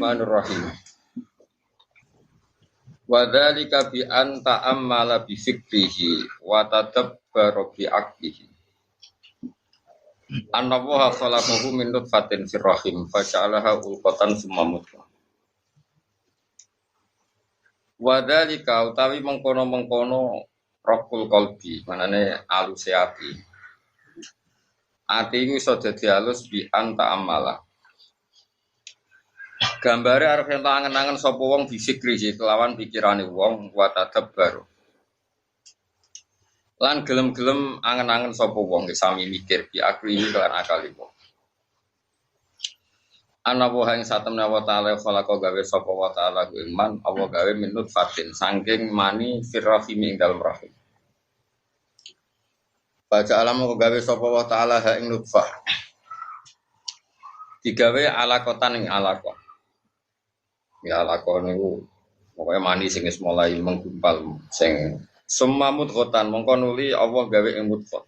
Bismillahirrahmanirrahim. Wa dzalika bi an ta'ammala bi fikrihi wa tadabbara bi aqlihi. Annallaha khalaqahu min nutfatin fir rahim fa ja'alaha ulqatan summa mudghah. Wa dzalika utawi mengkono-mengkono raqul qalbi, manane aluse ati. Ati iku iso dadi alus bi an ta'ammala. Gambare arep yen angen-angen sapa wong bisikri kelawan pikirane wong wa tadabbar. Lan gelem-gelem angen-angen sapa wong sami mikir bi akli lan akali wong. Ana wa ing satemene wa ta'ala khalaqa gawe sapa wa ta'ala ku iman apa gawe minut fatin saking mani firrahim ing dalem rahim. Baca alam kok gawe sapa wa ta'ala ha ing nutfah. Digawe alaqatan ing alaqah. Ya lakon niku pokoke mani sing wis mulai menggumpal sing semamut khotan mongko nuli Allah gawe ing mutfah.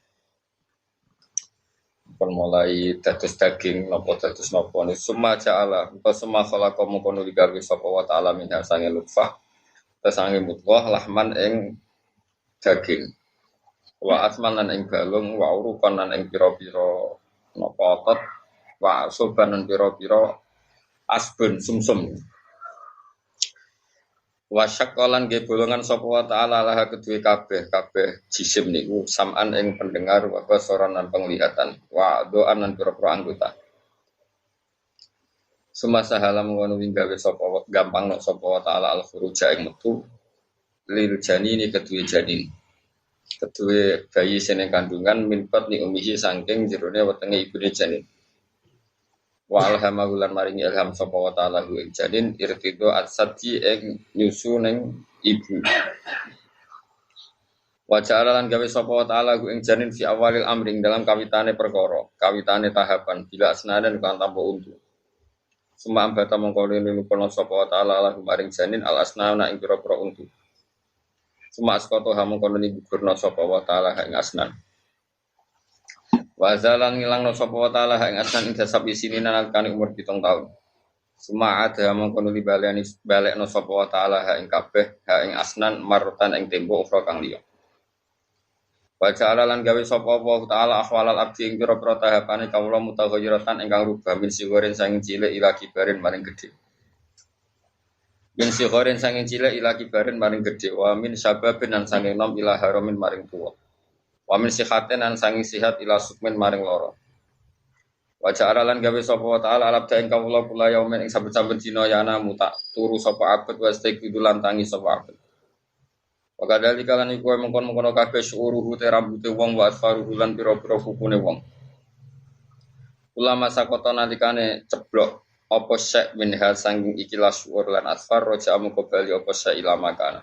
Pun mulai dados daging napa dados napa ni summa ja'ala apa summa khalaqa mongko nuli gawe sapa wa ta'ala min sange lutfah sange mutfah lahman ing daging wa asman lan ing balung wa urukan lan ing pira-pira napa otot wa soban lan pira-pira asbun sumsum. Wasyakolan ge bolongan sapa wa ta'ala laha kedue kabeh jisim niku sam'an ing pendengar wa basaran lan penglihatan wa doan lan pira-pira anggota. Semasa halam ngono wing gawe sapa gampang nok sapa wa ta'ala al khuruja ing metu lil janini kedue janin. Kedue bayi sing kandungan minpat ni umihi saking jerone wetenge ibune janin. Wa alhamahu lan maringi ilham sapa wa ta'ala hu ing janin irtido at-sadji ing nyusu ning ibu. Wa ja'ala lan gawe sapa wa ta'ala hu ing janin fi awalil amring dalam kawitane perkara, kawitane tahapan bila asnadan kan tanpa untu. Suma ambata mongko nukono sapa wa ta'ala lahu maring janin al asnana ing pira-pira untu. Suma askoto ha mongko nigurna sapa wa ta'ala ing asnan. Wa zalan ngilangno sapa wa ta'ala ing asnan ing dasab isine nalikane umur 7 taun. Suma ada mongko nuli balekno sapa wa ta'ala ing kabeh ing asnan marutan ing tempo ukhra kang liya. Wa ja'ala lan gawe sapa wa ta'ala ahwalal abdi ing pira-pira tahapane kawula mutaghayyiratan ingkang rubah min sigoren sanging cilik ila kibarin maring gedhe. Min sigoren sanging cilik ila kibarin maring gedhe wa min sababin lan sanging nom ila haramin maring tuwa. Wa min sihatin an sanging sihat ila sukmin maring loro. Wa ja'ala lan gawe sapa wa ta'ala alab ta ing kawula kula yaumen ing saben-saben dina yana muta turu sapa abet wa istiqbidu lan tangi sapa abet. Wa kadhalika lan iku mengkon-mengkon kabeh syuruhu te rambute wong wa asfaruhu lan pira-pira kukune wong. Ulama sakota nalikane ceblok apa syek minha sanging ikilah syuur lan asfar roja amu kembali apa syek ilama kana.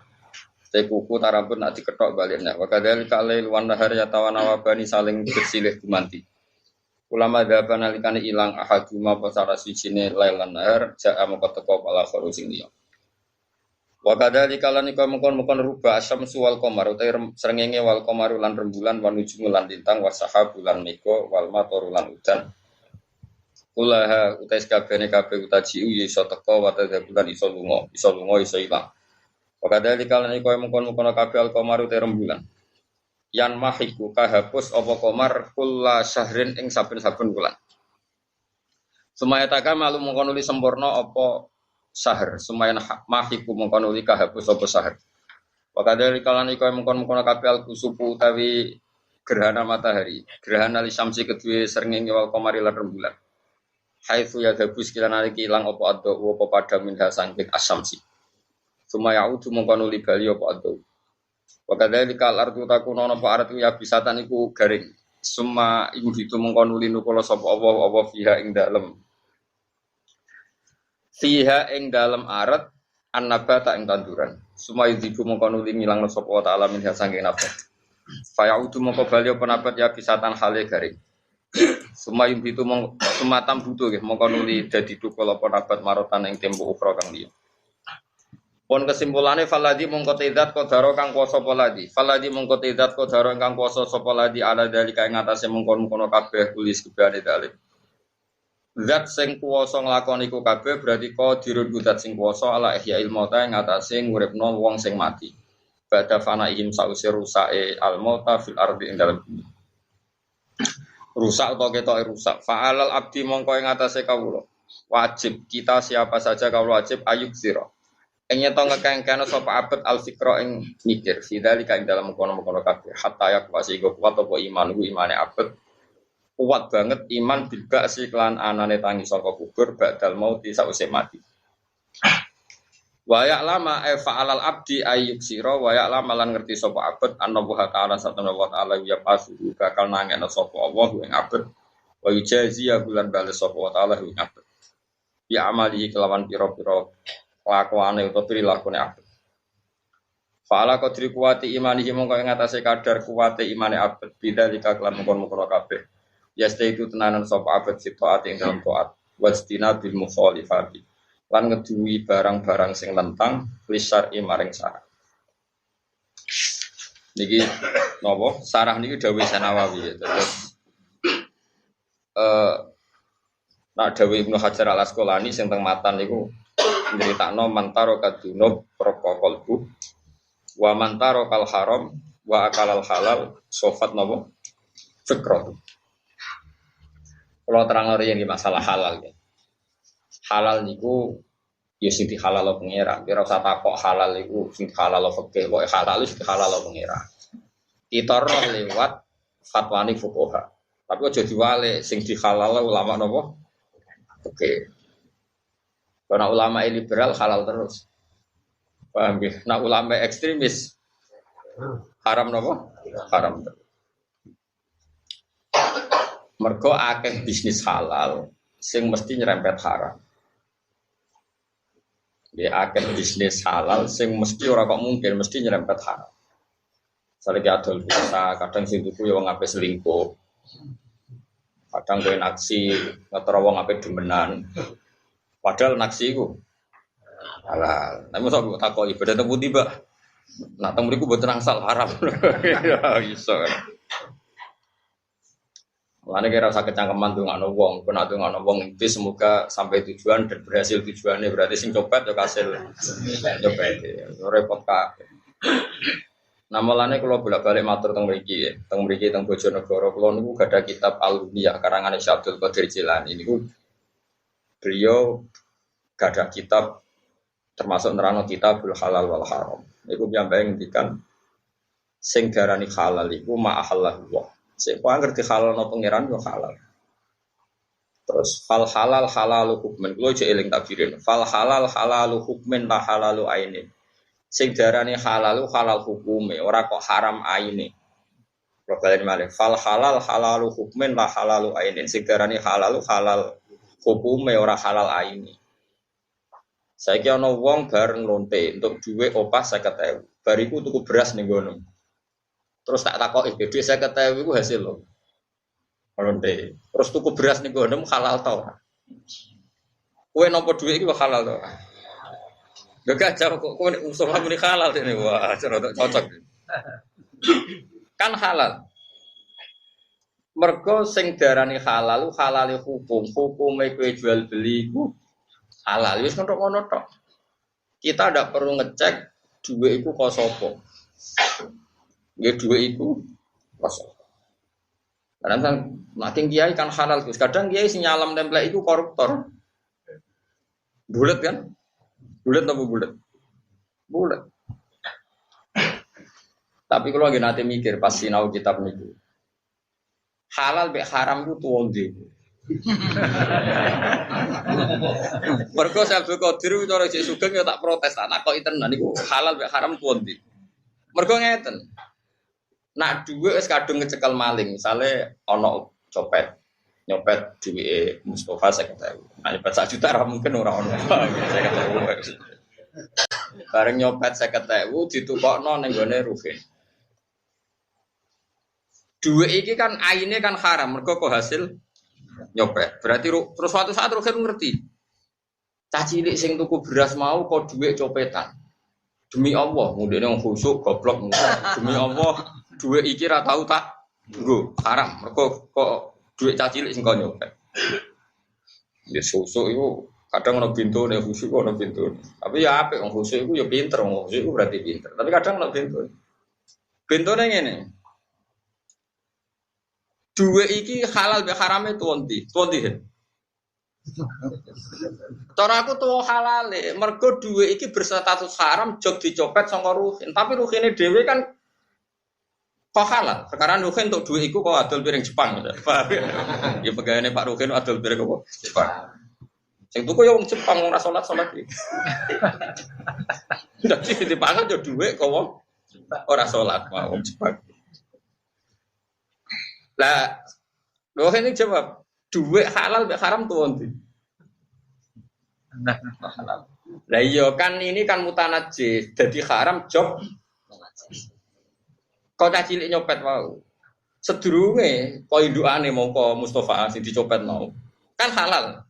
Kuku tarambut nak diketok baliknya. Wakadali kalail wan nahar yatawana wabani saling bersilih gumanti. Ulama daban nalikane ilang ahaduma pasara sijine lailan nahar jaa moko teko pala kharu sing liya. Wakadali kalani mengkon rubah asyamsu wal qamar utai srengenge wal qamar lan rembulan wan nujum lan lintang wasahabul lan meko wal mator lan udan. Ulaha utai kabehane kabeh utaji iso teko wa tadzabulan iso lunga iso ilang. Wakadali kalan iku mengkon-mengkon kabeh al-qamaru te rembulan. Yan mahiku kahapus apa qamar kulla syahrin ing saben-saben wulan. Sumaya takam malu mengkon uli sempurna apa syahr, sumaya mahiku mengkon uli kahapus apa syahr. Wakadali kalan iku mengkon-mengkon kabeh al-kusupu utawi gerhana matahari, gerhana li syamsi kedue srengenge wal qamari lan rembulan. Haitsu yadhabus kilan aliki ilang apa adha apa padha minha sangking asyamsi. Sumaya udu mengkono li bali apa ado. Wa kadzalika al-ardu takuna apa arat ya bisatan iku garing. Summa iku ditu mengkono li nukula sapa apa fiha ing dalem. Fiha ing dalem arat annabata ing tanduran. Summa yudiku mengkono li ngilangno sapa wa ta'ala min saking nabat. Fa yaudu mengko bali apa nabat ya bisatan hale garing. Summa yuditu sumatam butuh nggih mengkono li dadi tukul apa nabat marotan ing tempo ukhra kang liya. Pon kesimpulannya faladi mongko tidat kodaro kang kuasa poladi. Faladi mongko tidat kodaro kang kuasa sapa ladi ala dalika ing atase mengkon-mengkon kabeh kulis kebane dalem. Zat sing kuwasa nglakoni iku kabeh berarti qadirun zat sing kuwasa ala ihya'il mauta ing atase nguripno wong sing mati. Ba'da fanaihim sause rusake al mauta fil ardi ing dalem bumi. Rusak atau ketoke rusak. Fa'alal abdi mongko ing atase kawula. Wajib kita siapa saja kawula wajib ayuk sira. Ing nyeto ngekengkene sapa abet al fikra ing mikir. Fidzalika ing dalem kono-kono kabeh. Hatta yak wasi go kuat apa iman ku imane abet. Kuat banget iman bilba si klan anane tangi saka kubur ba'dal mauti sause mati. Wa ya'lama fa'alal abdi ayyuk sira wa ya'lama lan ngerti sapa abet annahu ta'ala satana wa ta'ala ya pasu bakal nangene sapa Allah ing abet wa yujazi ya bulan bales sapa wa ta'ala ing abet. Ya amali kelawan pira-pira kelakuane utawa prilakune abet. Fa'ala qadri kuwati imanihi mongko ing atase kadar kuwate imane abet bidzalika kelan mungkon-mungkon kabeh. Ya stay itu tenanan sapa abad sitaat ing dalam taat wastina bil mukhalifati lan ngeduwi barang-barang sing tentang lisar maring sarah niki napa sarah niki dawuh Sanawawi ya terus nak dawuh Ibnu Hajar Al Asqalani sing teng matan niku nyritakno mantaro kadunub prokokolbu wa mantaro kal haram wa akalal halal sofat napa fikra. Kalau terang yang di masalah halal ya. Halal niku ya sing dihalal pengira. Ora usah takok halal niku sing halal fikih, kok halal sing halal pengira. Ditorno lewat fatwani fuqaha. Tapi aja diwale sing dihalal ulama napa? Oke. Karena ulama liberal halal terus. Paham nggih? Nah ulama ekstremis haram napa? Haram terus. Mergo akeh bisnis halal sing mesti nyerempet haram. Ya akeh bisnis halal sing mesti ora kok mungkin mesti nyerempet haram. Saleh adol biasa, kadang sing tuku ya wong ape selingkuh. Kadang kowe naksi ngetro wong ape demenan. Padahal naksi iku halal. Nek mosok takoki ibadah teng pundi, Mbak? Nak teng mriku mboten angsal haram. Ya iso. Mulane kira usah kecangkeman ndongakno wong, kena ndongakno wong iki semoga sampai tujuan dan berhasil tujuannya berarti sing copet ya kasil copet. Yo repot kabeh. Nah mulane kula bolak-balik matur teng mriki, teng Bojonegoro kula niku gadah kitab Al-Lunia karangan Syekh Abdul Qadir Jilani niku beliau gadah kitab termasuk nerangno kitabul halal wal haram. Niku piyambake ngendikan sing darani halal iku ma ahallahu. Sing kok ngerti halal no pangeran yo halal. Terus fal halal halalu hukmen. Kulo aja eling tabirin. Fal halal halalu hukmen la halalu ainin. Sing darane halalu halal hukume, ora kok haram aine. Kulo balen malih. Fal halal halalu hukmen la halalu ainin. Sing darane halalu halal hukume ora halal aine. Saiki ana wong bareng lonte untuk dhuwit opah 50.000. Bariku tuku beras ning ngono. Terus tak takoki dhuwit 50.000 iku hasil lho. Lonte. Terus tuku beras ning ngono halal ta ora? Kowe nampa dhuwit iki halal ta ora? Gak jauh kok kowe usul muni halal dene. Wah, cocok. Kan halal. Mergo sing darani halal halale hukume kowe jual beli iku halal wis ngono tok. Kita ndak perlu ngecek dhuwit iku kok sapa. Nggih dhuwit iku kok sapa. Kadang kan makin kiai kan halal terus. Kadang kiai sing nyalam template iku koruptor. Bulet kan? Bulet apa bulet? Bulet. Tapi kalau lagi nanti mikir pas sinau kitab niku. Halal be haram ku tuwonde. Mergo Abdul Qadir cara Cek Sugeng ya tak protes tak takoki tenan niku halal be haram tuwonde. Mergo ngeten. Nak dhuwit wis kadung ngecekel maling, misale ana copet. Nyopet duwike Mustofa 50.000. Nah, nyopet 1 juta ora mungkin ora ono. 50.000. Bareng nyopet 50.000 ditukokno ning gone Ruhin. Duit iki kan aine kan haram, mergo kok hasil nyopet. Berarti terus suatu saat Ruhin ngerti. Cah cilik sing tuku beras mau kok duit copetan. Demi Allah, mudine wong khusuk goblok. Demi Allah, duit iki ra tau tak nggo haram, mergo kok duit cah cilik sing kok nyopet. Ya susu itu kadang ono pintu nih khusyuk ono pintu. Tapi ya apik wong khusyuk itu ya pinter, wong khusyuk itu berarti pinter. Tapi kadang ono pintu. Pintune ngene. Duwe iki halal be harame tuanti. Tuanti. Cara aku tuwa halale, mergo duwe iki berstatus haram jog dicopet saka ruhin. Tapi ruhine dhewe kan kok halal. Sekarang ruhin untuk duwe iku kok adol piring Jepang. Paham ya? Ya pegawene Pak Ruhin adol piring apa? Jepang. Sing tuku ya wong Jepang ora salat-salat iki. Dadi dipangan yo duwe kok wong ora salat wong Jepang. Lah, lho ini jawab, duit halal mbek haram tuh nanti. Halal. Lah iya kan ini kan mutanajis, jadi haram job. Kau cah cilik nyopet mau. Sedurunge kau indukane mongko Mustafa sing dicopet mau. Kan halal.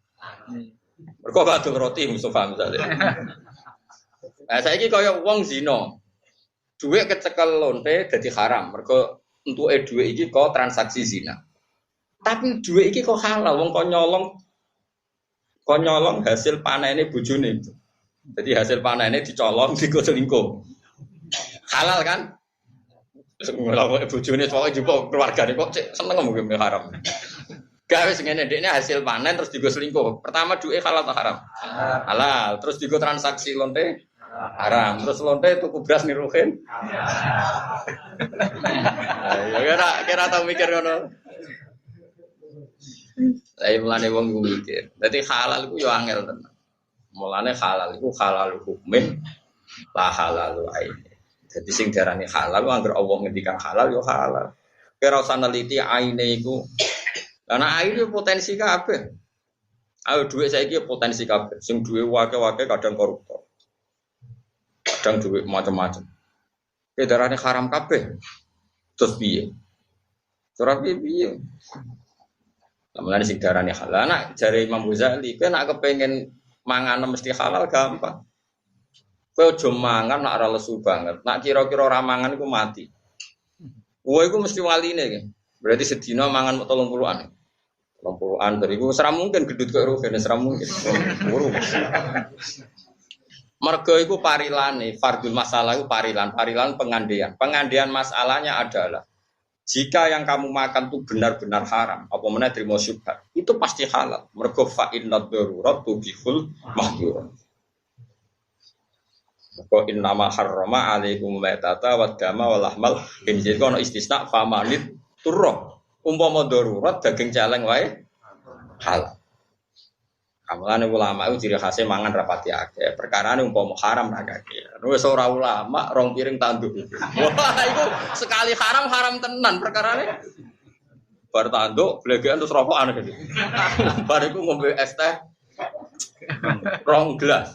Mergo badul roti Mustafa misalnya. Nah saiki kaya wong zina. Duit kecekel lonte dadi haram. Mergo entuke duit iki kok transaksi zina. Tapi duit iki kok halal wong kok nyolong hasil panene bojone. Jadi hasil panene dicolong digo selingkuh. Halal kan? Ngelawan bojone pokoke jupuk keluargane kok seneng ngomong haram. Gawe sing ngene ndekne hasil panen terus digo selingkuh. Pertama duit halal atau haram? Halal. Terus digo transaksi lonte haram. Terus lonte tuku beras niruhin. Ya kira tau mikir ngono. Lah mulane wong iku mikir. Dadi halal iku yo angel tenan. Mulane halal iku halal hukmin la halal ain. Dadi sing diarani halal ku anggere Allah ngendikan halal yo halal. Kira usah neliti aine iku. Lah nek aine potensi kabeh. Ayo dhuwit saiki potensi kabeh. Sing duwe wake-wake kadang koruptor. Kadang duwe macam-macam. Ki darane haram kabeh. Terus piye? Ora piye? Mulane sing darane halal nak jare Imam Ghazali, kowe nak kepengin mangan mesti halal gampang. Kowe aja mangan nak ora lesu banget. Nak kira-kira ora mangan iku mati. Kowe iku mesti waline iki. Berarti sedina mangan 30-an. 30-an dari iku ora mungkin gedut kok rugen, ora mungkin. Mergo iku parilane, fardul masalah iku parilan pengandian. Pengandian masalahnya adalah jika yang kamu makan itu benar-benar haram, apa mana terima syubhat, itu pasti halal. Mergo fa innad darurat tubihul mahdurat. Mergo innama harrama alaikum maitata wad dama wal lahmal khinzir kono istisna famanit turra. Umpama darurat daging celeng wae halal. Kamane ulama itu ciri khasnya mangan rapati akeh. Perkarane umpama haram ra akeh. Wis ora ulama rong piring tanduk. Wah, iku sekali haram tenan perkarane. Bar tanduk blegekan terus rokokan gitu. Bar iku ngombe es teh rong gelas.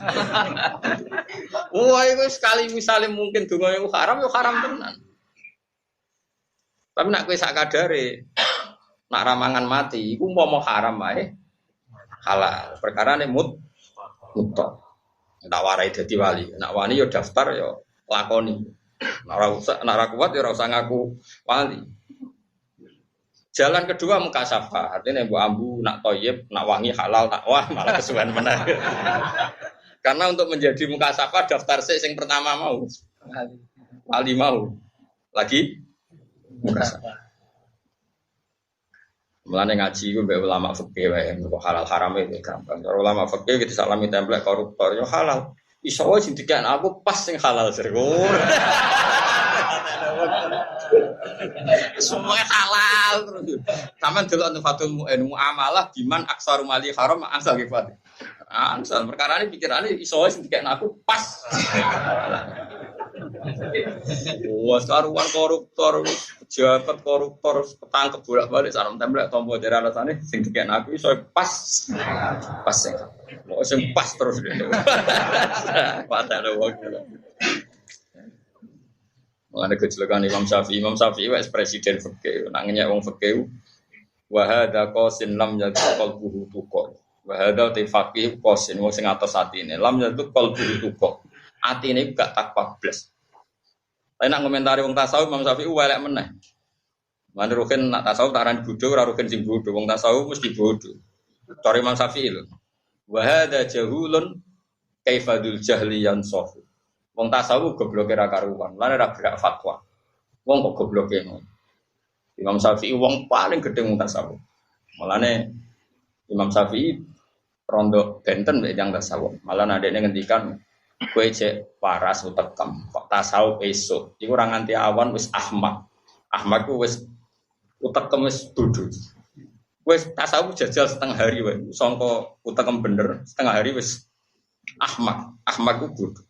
Wah, iku sekali misale mungkin donga iku haram yo haram tenan. Tapi nek kowe sak kadare nak ramangan mati iku umpama haram wae halal. Perkarane mutlak. Ndak warai dadi wali. Nak wani yo daftar yo lakoni. Nek ora kuat yo ora usah ngaku wali. Jalan kedua mukasafah. Artinya mbok ambu nak thayyib, nak wangi halal, nak wah malah kesuwen meneh. Karena untuk menjadi mukasafah daftar sing pertama mau. Wali mau. Lagi mukasafah. Mulane ngaji ku mbek ulama fikih wae kok halal haram itu gampang. Kalau ulama fikih kita salami template koruptor yo halal. Iso wae sing dikek aku pas sing halal sergo. Semuanya halal terus. Sampeyan delok Fathul Muamalah biman aksaru mali haram asal kifat. Ansal perkara ini pikirane iso wae sing dikek aku pas. Wah, karuan koruptor, pejabat koruptor, ketangkep bolak-balik sarung templek tombo dari alasane sing dikek aku iso pas sing. Mau sing pas terus dene. Padahal wong. Mulane kecelakaan Imam Syafi'i wis presiden fikih, nang nyek wong fikih. Wa hadza qasin lam yadul qalbuhu tuqa. Wa hadza tifaqih qasin wong sing atos atine, lam yadul qalbuhu tuqa. Atine gak takwa blas. Tapi nak komentari wong tasawuf Imam Syafi'i welek meneh. Mane rugen nak tasawuf tak arani bodho ora rugen sing bodho, wong tasawuf mesti bodho. Cara Imam Syafi'i lho. Wa hadza jahulun kaifadul jahli yansafu. Wong tasawuf gobloke ra karuan, lan ora gerak fatwa. Wong kok gobloke ngono. Imam Syafi'i wong paling gedhe wong tasawuf. Mulane Imam Syafi'i rondo benten mek yang tasawuf. Malah adekne ngendikan kowe cek waras utekem, kok tasawuf esuk. Iku ora nganti awan wis ahmak. Ahmak ku wis utekem wis bodho. Wis tasawuf jajal setengah hari wae. Sangka utekem bener, setengah hari wis ahmak. Ahmak ku bodho.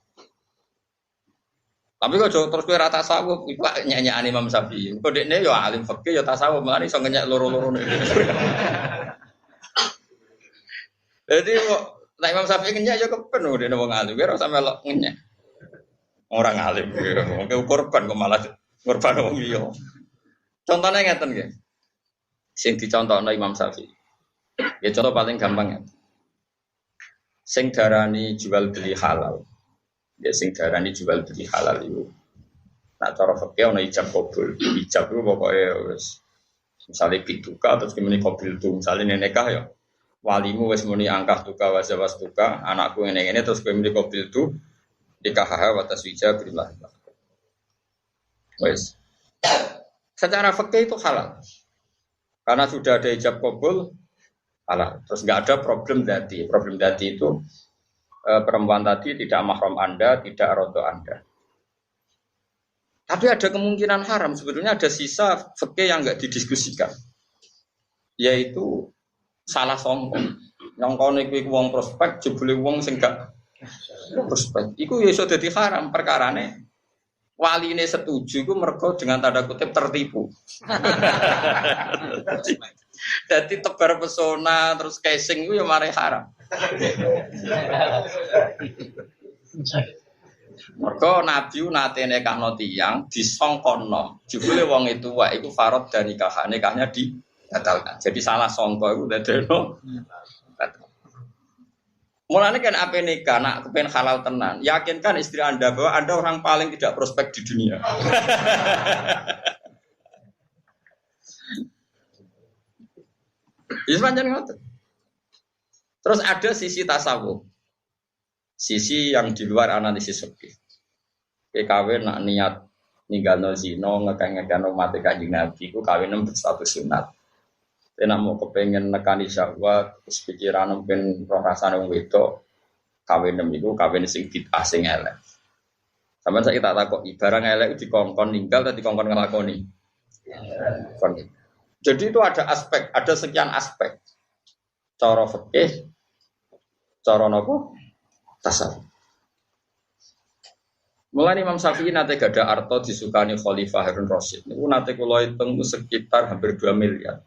Tapi kok terus kowe ra tasawuf, iku nyanyian Imam Syafi'i. Kok dekne yo alim fikih yo tasawuf, mari iso ngenyek loro-loro. Jadi kok nek Imam Syafi'i ngenyek yo kepen dekne wong alim, ora usah melok ngenyek. Orang alim, wong korban kok malah korban wong liya. Contohnya ngeten nggih. Sing dicontohno Imam Syafi'i. Ya contoh paling gampang ya. Sing darani jual beli halal. Ya sing darani jual beli halal itu. Nah cara fikih ana ijab kabul. Ijab itu pokoknya wis misale pituka terus kemene kabul tu. Misale nikah ya walimu wis muni angkah tuka wa zawas tuka, anakku ngene-ngene terus kemene kabul tu nikah wa taswija billah. Wis. Secara fikih itu halal. Karena sudah ada ijab kabul halal. Terus enggak ada problem dati. Problem dati itu perempuan tadi tidak mahram Anda, tidak rodo Anda. Tapi ada kemungkinan haram. Sebetulnya ada sisa fikih yang enggak didiskusikan, yaitu salah songkon. Nyongkone kuwi wong prospek, jebule wong sing gak prospek. Iku ya iso dadi haram perkarane. Waline setuju iku mergo dengan tanda kutip tertipu. Jadi tebar pesona terus casing itu ya mari haram. Mergo Nabi nate nekahno tiyang disongkono. Jebule wong itu wae iku farad dan nikahnya dibatalkan. Jadi salah sangka iku dadekno. Mulane kan ape nikah nak kepen halal tenan. Yakinkan istri Anda bahwa Anda orang paling tidak prospek di dunia. Ismanjan ngoten. Terus ada sisi tasawuf. Sisi yang di luar analisis fikih. Kawin nak niat ninggalno zina, ngekang-ngekang mati Kanjeng Nabi ku kawin berstatus sunat. Nek mau kepengen nekani syahwat, terus pikiran mungkin roh rasane wong wedok, kawin niku kawin sing bid'ah sing elek. Sampeyan saiki tak takoki, barang elek dikongkon ninggal atau dikongkon nglakoni? Jadi itu ada aspek, ada sekian aspek. Cara fikih, cara napa? Tasawuf. Mulai Imam Syafi'i nate gada arto disukani Khalifah Harun Rasyid. Niku nate kula hitung sekitar hampir 2 miliar.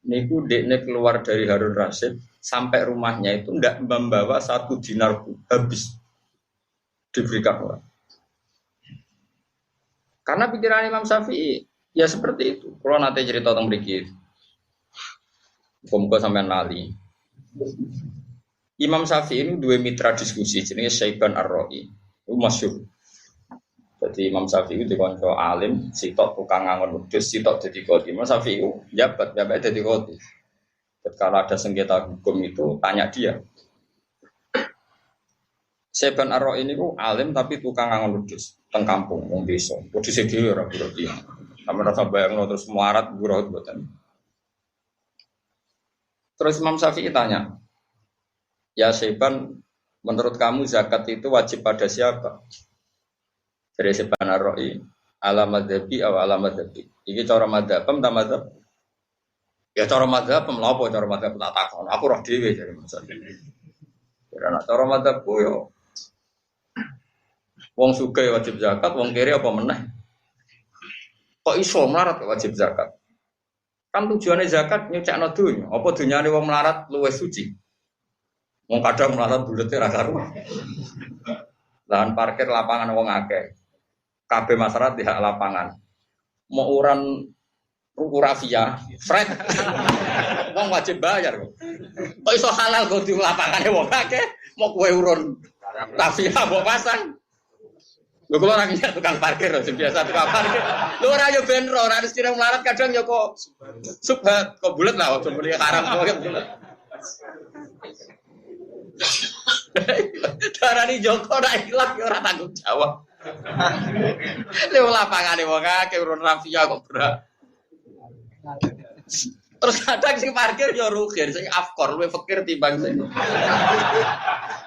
Niku dekne keluar dari Harun Rasyid sampai rumahnya itu tidak membawa 1 dinar pun habis diberikan orang. Karena pikiran Imam Syafi'i ya seperti itu. Kalau nanti cerita tentang mriki, muga sampean lali. Imam Syafi'i ini dua mitra diskusi jenenge Syaiban Ar-Ra'i. Itu masyhur. Jadi Imam Syafi'i itu dikonco alim, sitok tukang ngangon wedhus, sitok dadi qadhi. Imam Syafi'i jabat dadi qadhi. Kalau ada sengketa hukum itu tanya dia. Syaiban Ar-Ra'i ini alim tapi tukang ngangon wedhus teng kampung wong desa. Wedhus dhewe ora berarti. Sampe rasa bayangno terus muarat buruh mboten. Terus Imam Syafi'i tanya, "Ya Syaiban, menurut kamu zakat itu wajib pada siapa?" Dari Syaiban Ar-Ra'i, ala madzhabi atau ala madzhabi. Iki cara madzhab, ta madzhab? Ya cara madzhab, mlapo cara madzhab tak takon. Aku roh dhewe jare maksud. Karena cara madzhabku yo wong sugih wajib zakat, wong kere apa meneh? Kok iso melarat wajib zakat? Kan tujuannya zakat nyucakno donya. Apa donyane wong melarat luwih suci? Wong kadang melarat bulete ra karuan. Lahan parkir lapangan wong akeh. Kabeh masyarakat di hak lapangan. Mau uran ruku rafia, Fred. Wong wajib bayar kok. Kok iso halal kok di lapangane wong akeh, mau kowe urun rafia mbok pasang. Lho kula ora ngerti tukang parkir biasa tukang parkir. Lho ora yo ben ora harus melarat kadang yo kok subhat kok bulet lah ojo muni haram kok bulet. Darani Joko ora ilang ya ora tanggung jawab. Lha lapangane wong akeh urun rafia kok berat. Terus kadang sing parkir ya rugi, sing afkor luwih fakir timbang sing.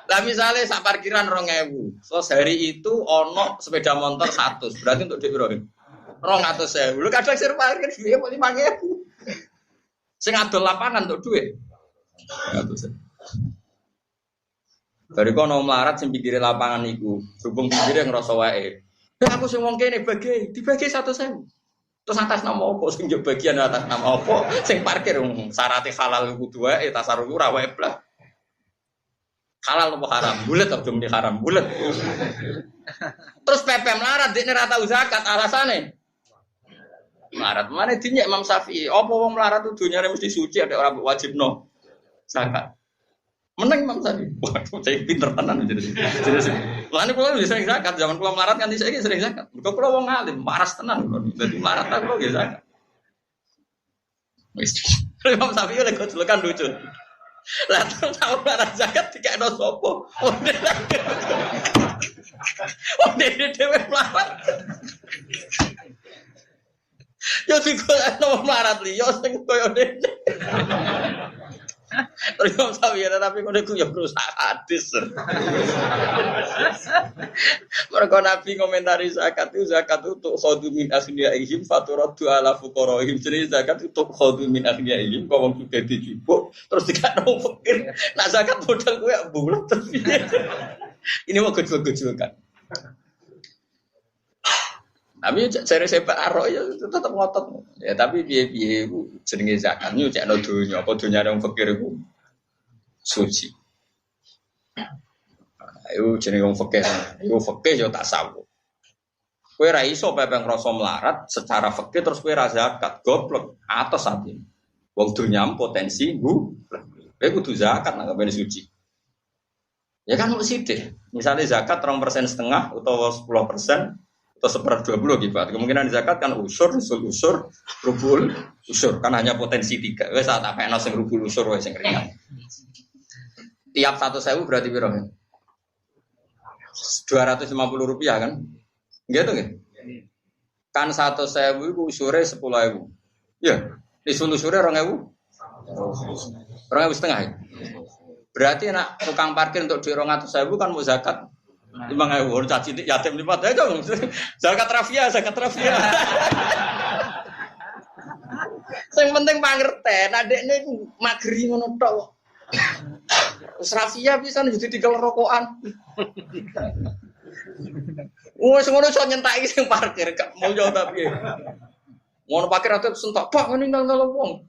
Lah misale sak parkiran 2000. So hari itu ono sepeda motor 100. Berarti untuk dhek piro? 200.000. Lho kadang sing parkir dhuwit 5.000. Sing adol lapangan untuk dhuwit. 200.000. Bari kono melarat sing pinggire lapangan iku, hubung pinggire ngrasa wae. Aku sing wong kene dibagi 100.000. Terus atas nama apa sing yo bagian atas nama apa sing parkir syaraté halal kudu wae tasarruf ora wae blas. Halal apa haram? Bulet apa muni haram? Bulet. Terus PP melarat dekne ra tau zakat alasane. Melarat mana dinyek Imam Syafi'i. Apa wong melarat itu dunyane mesti suci ada ora wajibno zakat. Menang Imam Syafi'i. Waduh, saya pinter tenan jadi. Lah niku kula sering zakat, zaman kula melarat kan saiki sering zakat. Mergo kula wong alim, waras tenan kula. Dadi melarat ta kula nggih zakat. Wis. Imam Syafi'i lek gojlokan lucu. Lah terus tau melarat zakat dikekno sapa? Oh, dhewe melarat. Yo digolekno melarat liya sing koyo dene. Terus saya tapi ngono iku ya berusaha hadis. Mergo Nabi komentari zakat itu untuk khadu min aghniyaihim faturadu ala fuqaraihim. Jadi zakat itu khadu min aghniyaihim kok wong sugih dijupuk terus dikakno fakir. Nah zakat modal kowe bulet terus. Ini mau gojol-gojolkan. Tapi cari sepak arok ya tetap ngotot. Ya tapi piye-piye iku jenenge zakat nyucekno donya, apa donya wong fakir iku suci. Ayo jenenge wong fakir. Iku fakir yo tasawuf. Kowe ra iso pepe ngrasa melarat secara fakir terus kowe ra zakat, goblok. Atos atine. Wong donya potensi kowe kudu zakat nang kene suci. Ya kan mesti deh. Misalnya zakat 2,5% utawa 10%. Atau 1/20 gitu. Kemungkinan zakat kan usur, rubul, usur. Kan hanya potensi 3. Wes tak pekno sing rubul usur wae sing ringan. Tiap 100.000 berarti piro? Rp250 kan? Gitu nggih? Kan 100.000 iku usure 10.000. Ya, usure 2.000. 2.500 ya? Berarti nak tukang parkir untuk di 200.000 kan mau zakat 5.000 orang caci yatim 5 dong. Zakat rafia. Sing penting pangerten, adekne mageri ngono tok. Wis rafia pisan jadi tiga rokokan. Wes ngono iso nyentaki sing parkir gak mulya ta piye. Ngono parkir ate sentok, "Pak, ngene nang wong."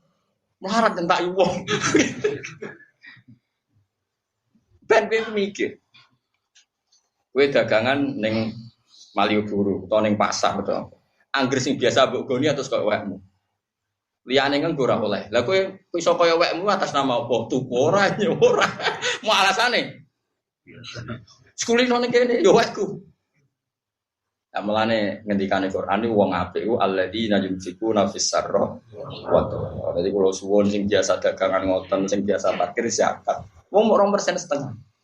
Melarat nyentaki wong. Ben mikir. Kowe dagangan ning Malioboro utawa ning pasar utawa angger sing biasa mbok goni atus kok wekmu. Liyane kan ora oleh. Lah kowe iso kaya wekmu atas nama apa? Tuku ora ora. Mau alasane. Sekulino ning kene yo wekku. Lah mulane ngendikane Quran iki wong apik ku alladzina yunfikuna fis sarra wa dharra. Dadi kula suwun sing biasa dagangan ngoten sing biasa parkir zakat. Wong 2,5%.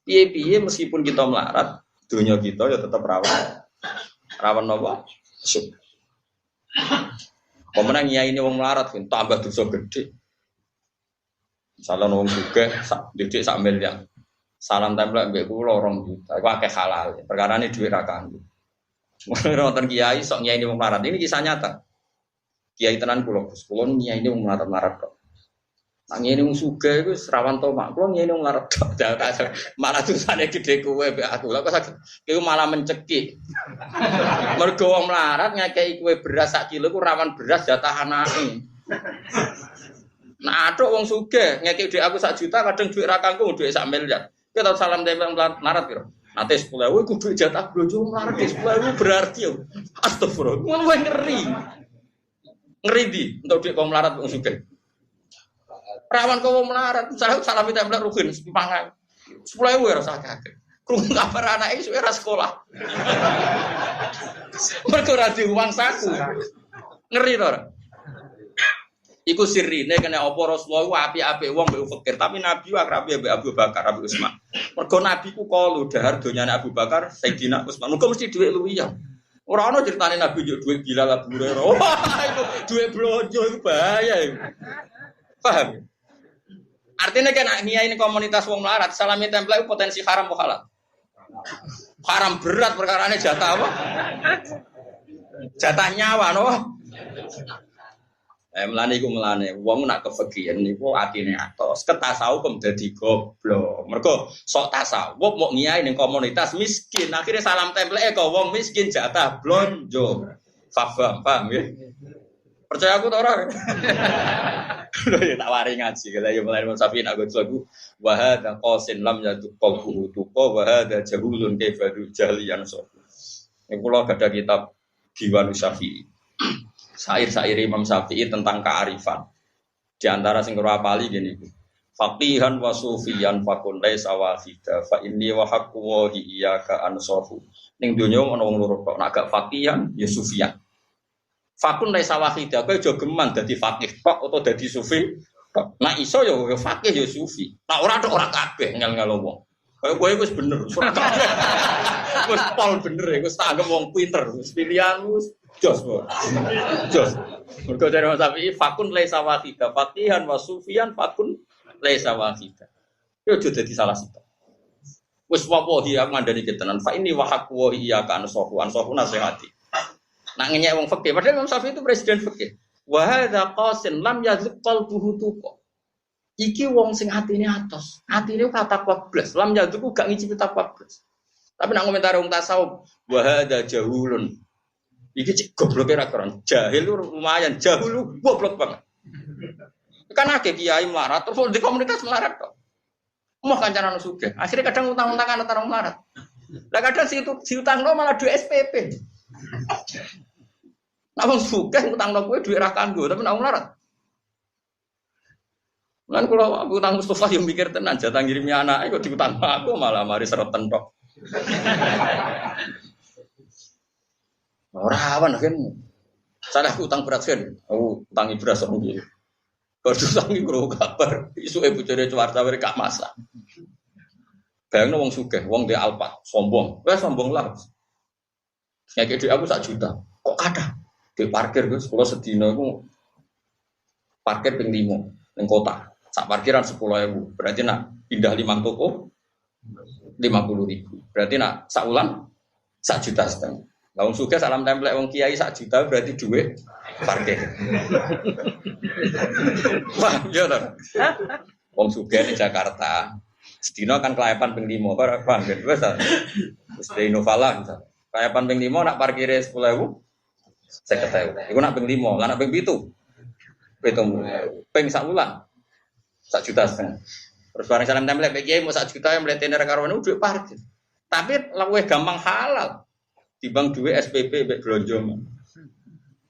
Piye-piye meskipun kita melarat, dunia kita ya tetap rawan. Rawan apa? Syuk. Pemenang nyai ini wong melarat kan tambah dosa gede. Misalnya wong juga didik sak miliar. Salam tempel mbek kula 2 juta. Iku akeh halal. Perkarane dhuwit ra kanggo. Wonten kiai sok nyai ini wong melarat. Ini kisah nyata. Kiai tenan kula, kula nyai ini wong melarat kok. Nang ngene wong sugih iku rawan to mak. Kulo ngene wong larat tok. Malah dosane gedhe kowe mbek aku. Lah kok saged iku malah mencekik. Mergo wong melarat ngekeki kowe beras sak kilo iku rawan beras jatah anake. Nah, atuk wong sugih ngekeki dhek aku 1 juta kadang dhuwit ra kanggo dhuwit 1 miliar. Kowe tau salam tempel melarat piro? Nate 10.000 iku dhuwit jatah blojo melarat 10.000 berarti yo. Astagfirullah. Ngono wae ngeri. Ngeri di untuk dhuwit wong melarat wong sugih. Rawan kau melarat, salah minta belak rugen, sepangan, 10.000 ya rasa kaget. Kurung kabar anak itu era sekolah, mereka radio uang saku, ngeri tor. Iku sirine kena apa Rasulullah ku apik-apik wong mbek fakir, tapi Nabi ku akrabe mbek Abu Bakar, Abu Utsman. Mergo Nabi ku kalu dahar donyane Abu Bakar, Sayyidina Utsman. Mergo mesti dhuwit luwih. Ora ono critane Nabi yo dhuwit Bilal Abu Hurairah. Wah, itu dhuwit blonjo iku bahaya iku. Paham? Artinya kan ngiyai ini komunitas wong melarat, salami template potensi haram apa halal? Haram berat perkarane jatah apa? Jatah nyawa no. Melane iku melane wong nak kepegian niku atine atos, ketasawuf kok dadi goblok. Mergo sok tasawuf mok ngiyai ning komunitas miskin, akhirnya salam template kok wong miskin jatah blonjo. Paham ya? Percaya aku ta ora? Lho ya tak wari ngaji kala ya mulai Safi nak lagu wa hadza qasin lam yadu qalbu tuqa wa hadza jahulun kaifadu jahliyan so. Ini kula gadah kitab Diwan Syafi'i. Syair-syair Imam Syafi'i tentang kearifan. Di antara sing kula apali ngene iki. Faqihan wa sufiyan fakun laisa wahida fa inni wa haqqu wa iyyaka ansafu. Ning donya ana wong loro tok, nek gak faqihan ya sufiyan. Fakun laisa wahida, kowe aja geman dadi faqih tok utawa dadi sufi. Nek iso ya faqih ya sufi. Nek ora tok ora kabeh ngel-ngel wong. Kowe wis bener, ora kabeh. Wis pol bener, wis tak anggap wong pinter, wis pilihanmu jos. Jos. Mergo dari Mas Safi fakun laisa wahida, faqihan wa sufiyan fakun laisa wahida. Yo aja dadi salah satu. Wis wawahi aku ngandani ketenan fa ini wa haqqu wa iyyaka ansahu nasihati. Nak ngenyek wong fikih, padahal Imam Syafi'i itu presiden fikih. Wa hadza qasin lam yazq qalbuhu tuqa. Iki wong sing atine atos, atine kata bablas, lam yazq gak ngicipi bablas. Tapi nak komentar wong tasawuf, wa hadza jahulun. Iki cek gobloke ra keren. Jahil lumayan, jahul goblok banget. Kan akeh kiai melarat terus di komunitas melarat kok. Mau kancanan sugih. Akhirnya kadang utang-utangan antara melarat. Lah kadang si utangno malah duwe SPP. Nak wong sugih utangno kowe dhuwit ra kanggo, tapi nak melarat. Lan kula utang Mustafa yo mikir tenan jatah ngirimi anake kok diutang aku malah mari sereten tok. Ora awan kan. Salah utang berat kan. Aku utangi beras orang iki. Kok utangi karo kabar isuke bojone cuarta wae gak masak. Bayangno wong sugih, wong di Alphard, sombong. Wes sombong lah. Ngeke dhuwit aku 1 juta. Kok kathah? Di parkir Gus, kalau sedina iku parkir ping 5 ning kota. Sak parkiran 10.000. Berarti nak pindah 5 toko 50.000. Berarti nak sak wulan 1,5 juta. Lah wong sugih salam templek wong kiai 1 juta berarti duit parkir. Wah, iya ta. Wong sugih di Jakarta. Sedina kan kelayapan ping 5, paham kan? Wis de Innovala misal. Kelayapan ping 5 nak parkire 10.000 50.000. Iku nak ping 5, lan nak ping 7. Ping sak wulan 1,5 juta. Terus bareng salam templek kiai mau 1 juta yang mletene karo duit parkir. Tapi luwih gampang halal. Dibang duit SPP mbek blonjo.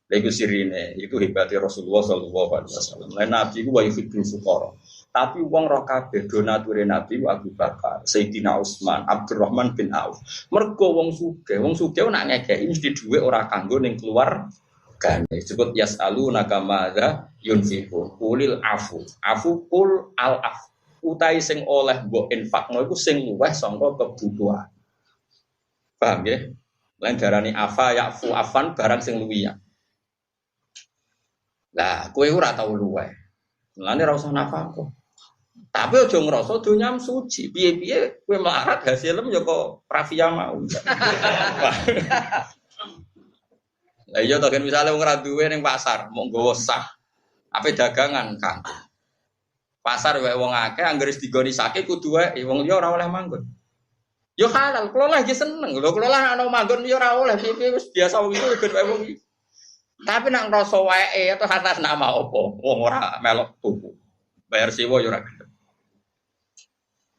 Lha iku sirine, itu hebatnya Rasulullah sallallahu alaihi wasallam. Lan Nabi ku wa yuhibbul fuqara. Tapi wong roh kabeh donature Nabi Abu Bakar, Sayyidina Utsman, Abdurrahman bin Auf. Mergo wong sugih nak ngekeki mesti dhuwit ora kanggo ning keluargane. Disebut yasaluna kamadza yunfiqun. Qulil afu. Afu qul al af. Utai sing oleh mbok infakno iku sing luweh saka kebutuhan. Paham ya? Lain darani afa yafu afan barang sing luwiya. Lah kowe ora tau luweh. Mulane ora usah nafkah. Tapi aja ngrasa dunyam suci. Piye-piye kowe melarat hasilem ya kok rafia mau. Lah iya to kan misale wong ora duwe ning pasar, mung nggawa sah. Ape dagangan, Kang. Pasar wae wong akeh anggere digoni sake kudu wae wong liya ora oleh manggon. Yo halal, kula lagi seneng. Lho kula lah ana manggon yo ora oleh piye wis biasa wong iku ben wae wong iki. Tapi nek ngrasa wae atau atas nama apa? Wong ora melok tuku. Bayar sewa yo ora gelem.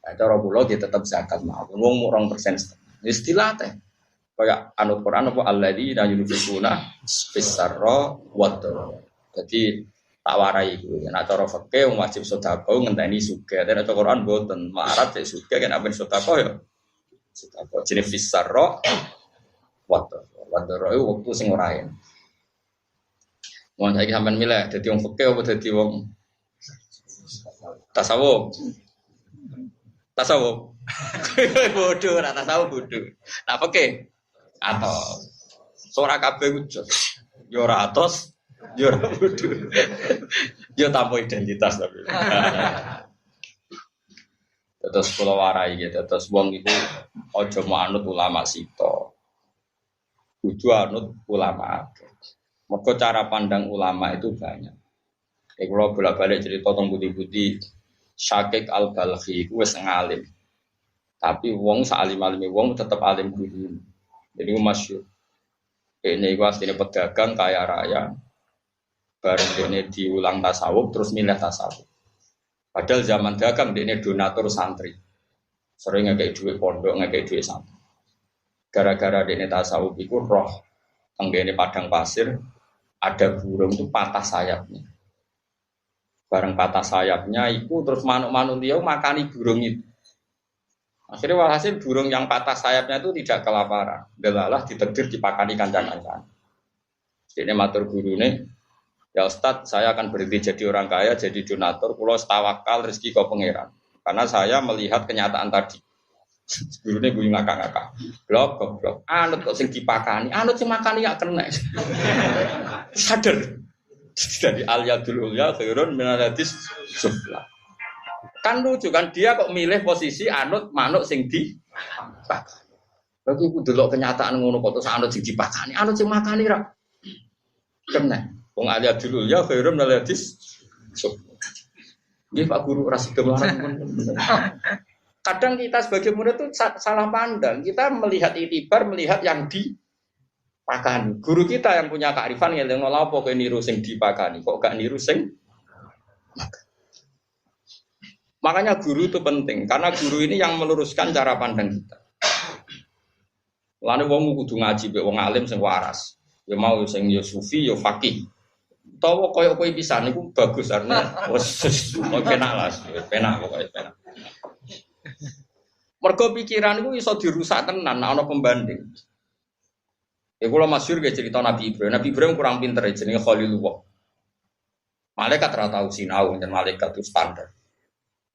Cara kula dia tetap zakat mawon. Wong 2%. Istilah teh. Kaya anut Quran apa alladzina yunfiquna fis-sarra wad-dharra. Jadi tak warai iku. Nek cara fikih wajib sedekah ngenteni sugih. Nek cara Quran mboten marat sik sugih kan apen sedekah ya. Sedekah jenenge fis-sarra wad-dharra. Wad-dharra iku wektu sing ora enak. Mau saiki sampean milih dadi wong fikih apa dadi wong tasawuf? Tasawuf. Bodoh, ora tasawuf bodoh. Nah fikih atau ora kabeh wujud. Yo ora atos, yo ora bodoh. Yo tanpa identitas tapi. Terus kula warai gitu, terus wong iku aja mau anut ulama sito. Kudu anut ulama. Mergo cara pandang ulama itu banyak. Kalau bolak-balik cerita tentang budi-budi Syakik al-Balkhi itu wis ngalim. Tapi wong salim-alime wong tetap alim guru. Jadi masyhur. Ini gua asline pedagang kaya raya. Bareng ini diulang tasawuf terus milih tasawuf. Padahal zaman dagang ini donatur santri. Sering ngekei duit pondok, ngekei duit santri. Gara-gara ini tasawuf iku roh tenggene padang pasir ada burung itu patah sayapnya. Bareng patah sayapnya itu terus manuk-manuk dia makani burung itu. Akhirnya walhasil burung yang patah sayapnya itu tidak kelaparan. Delalah ditakdir dipakani kancan-kancan. Ini matur gurune, ya Ustadz saya akan berhenti jadi orang kaya, jadi donatur, pulau tawakal rezeki kau pangeran. Karena saya melihat kenyataan tadi. Gurune gue ngakak-ngakak. Blok. Anut kok sing dipakani, anut sing makani gak kena. Sadar. Jadi al-yadul ulya khairun minal yadis sufla. Kan lucu kan dia kok milih posisi anut manuk sing dipakani. Lagi ku delok kenyataan ngono kok terus anut sing dipakani, anut sing makani ra. Kena. Wong al-yadul ulya khairun minal yadis sufla. Nggih Pak Guru ora sigem larang. Kadang kita sebagai murid itu salah pandang. Kita melihat itibar, melihat yang dipakani. Guru kita yang punya kearifan ngelingno lha apa kok niru sing dipakani, kok gak niru sing makanya guru itu penting karena guru ini yang meluruskan cara pandang kita. Lane wong kudu ngaji mek wong alim sing waras. Ya mau sing ya sufi ya faqih. Utawa koyo kowe pisan niku bagus artinya wis penak lah, penak pokoke penak. Mergo pikiran iku iso dirusak tenan ana pembanding. Ya kula masyhur ge cerita Nabi Ibrahim. Nabi Ibrahim kurang pinter jenenge Khalilullah. Malaikat ora tau sinau dan malaikat itu standar.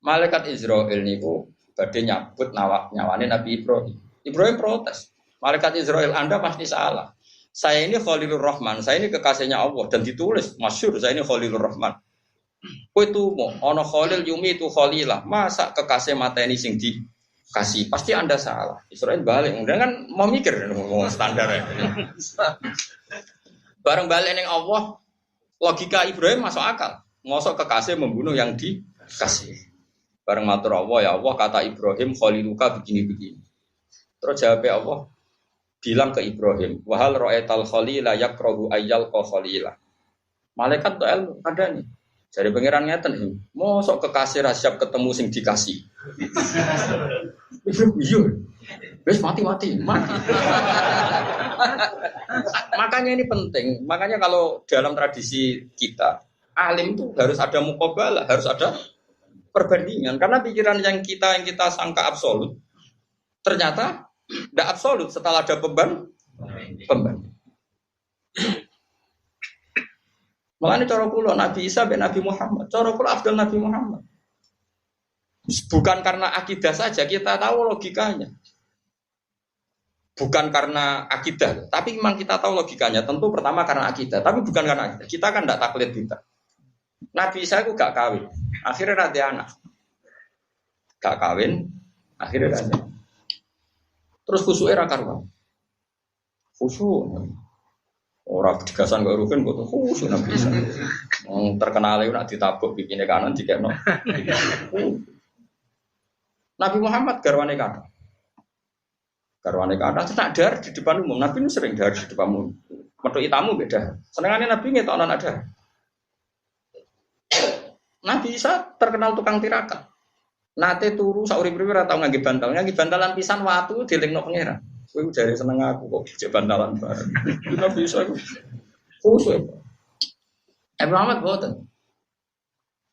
Malaikat Israel niku badhe nyabut nyawane Nabi Ibrahim. Ibrahim protes. Malaikat Israel Anda pasti salah. Saya ini Khalilur Rahman, saya ini kekasihnya Allah dan ditulis masyhur saya ini Khalilur Rahman. Kowe tumo ana Khalil yumi itu Khalilah. Masa kekasih mateni sing dikasih? Pasti Anda salah. Israel balik, kemudian kan mau mikir ngomong standar ya. Bareng balik ning Allah, logika Ibrahim masuk akal. Mosok kekasih membunuh yang dikasih. Bareng matur Allah, ya Allah kata Ibrahim khaliluka begini-begini. Terus jawab Allah, bilang ke Ibrahim, wahal ra'aital khalila yakrahu ayyal khalila. Malaikat tuh ada nih. Jadi pangeran ngeten, mosok kekasih siap ketemu sing dikasih. Iya. Wes mati. Makanya ini penting. Makanya kalau dalam tradisi kita, alim itu harus ada muqabalah, harus ada perbandingan. Karena pikiran yang kita sangka absolut, ternyata tidak absolut setelah ada pembanding. Makanya cara kula Nabi Isa dan Nabi Muhammad, cara kula afdal Nabi Muhammad. Bukan karena akidah saja, kita tahu logikanya. Bukan karena akidah, tapi memang kita tahu logikanya. Tentu pertama karena akidah, tapi bukan karena akidah. Kita kan tidak taklid kita. Nabi Isa itu gak kawin, akhirnya nanti anak. Gak kawin, akhirnya nanti. Terus khusyuk era karuan. Khusyuk. Orang digasan gak rugen, gue tuh khusyuk Nabi Isa. Terkenal itu nak ditabuk bikinnya kanan, jika no. Nabi Muhammad garwane kata. Garwane kata, tak dar di depan umum. Nabi itu sering dar di depan umum. Metu tamu beda. Senengannya Nabi ngetok non ada. Nabi Isa terkenal tukang tirakat. Nate turu sauri-uri ora tau ngangge bantal. Ngangge bantalan pisan watu dilingno pangeran. Kowe jare seneng aku kok jek bantalan bareng. Nabi Isa iku khusyuk. Muhammad boten.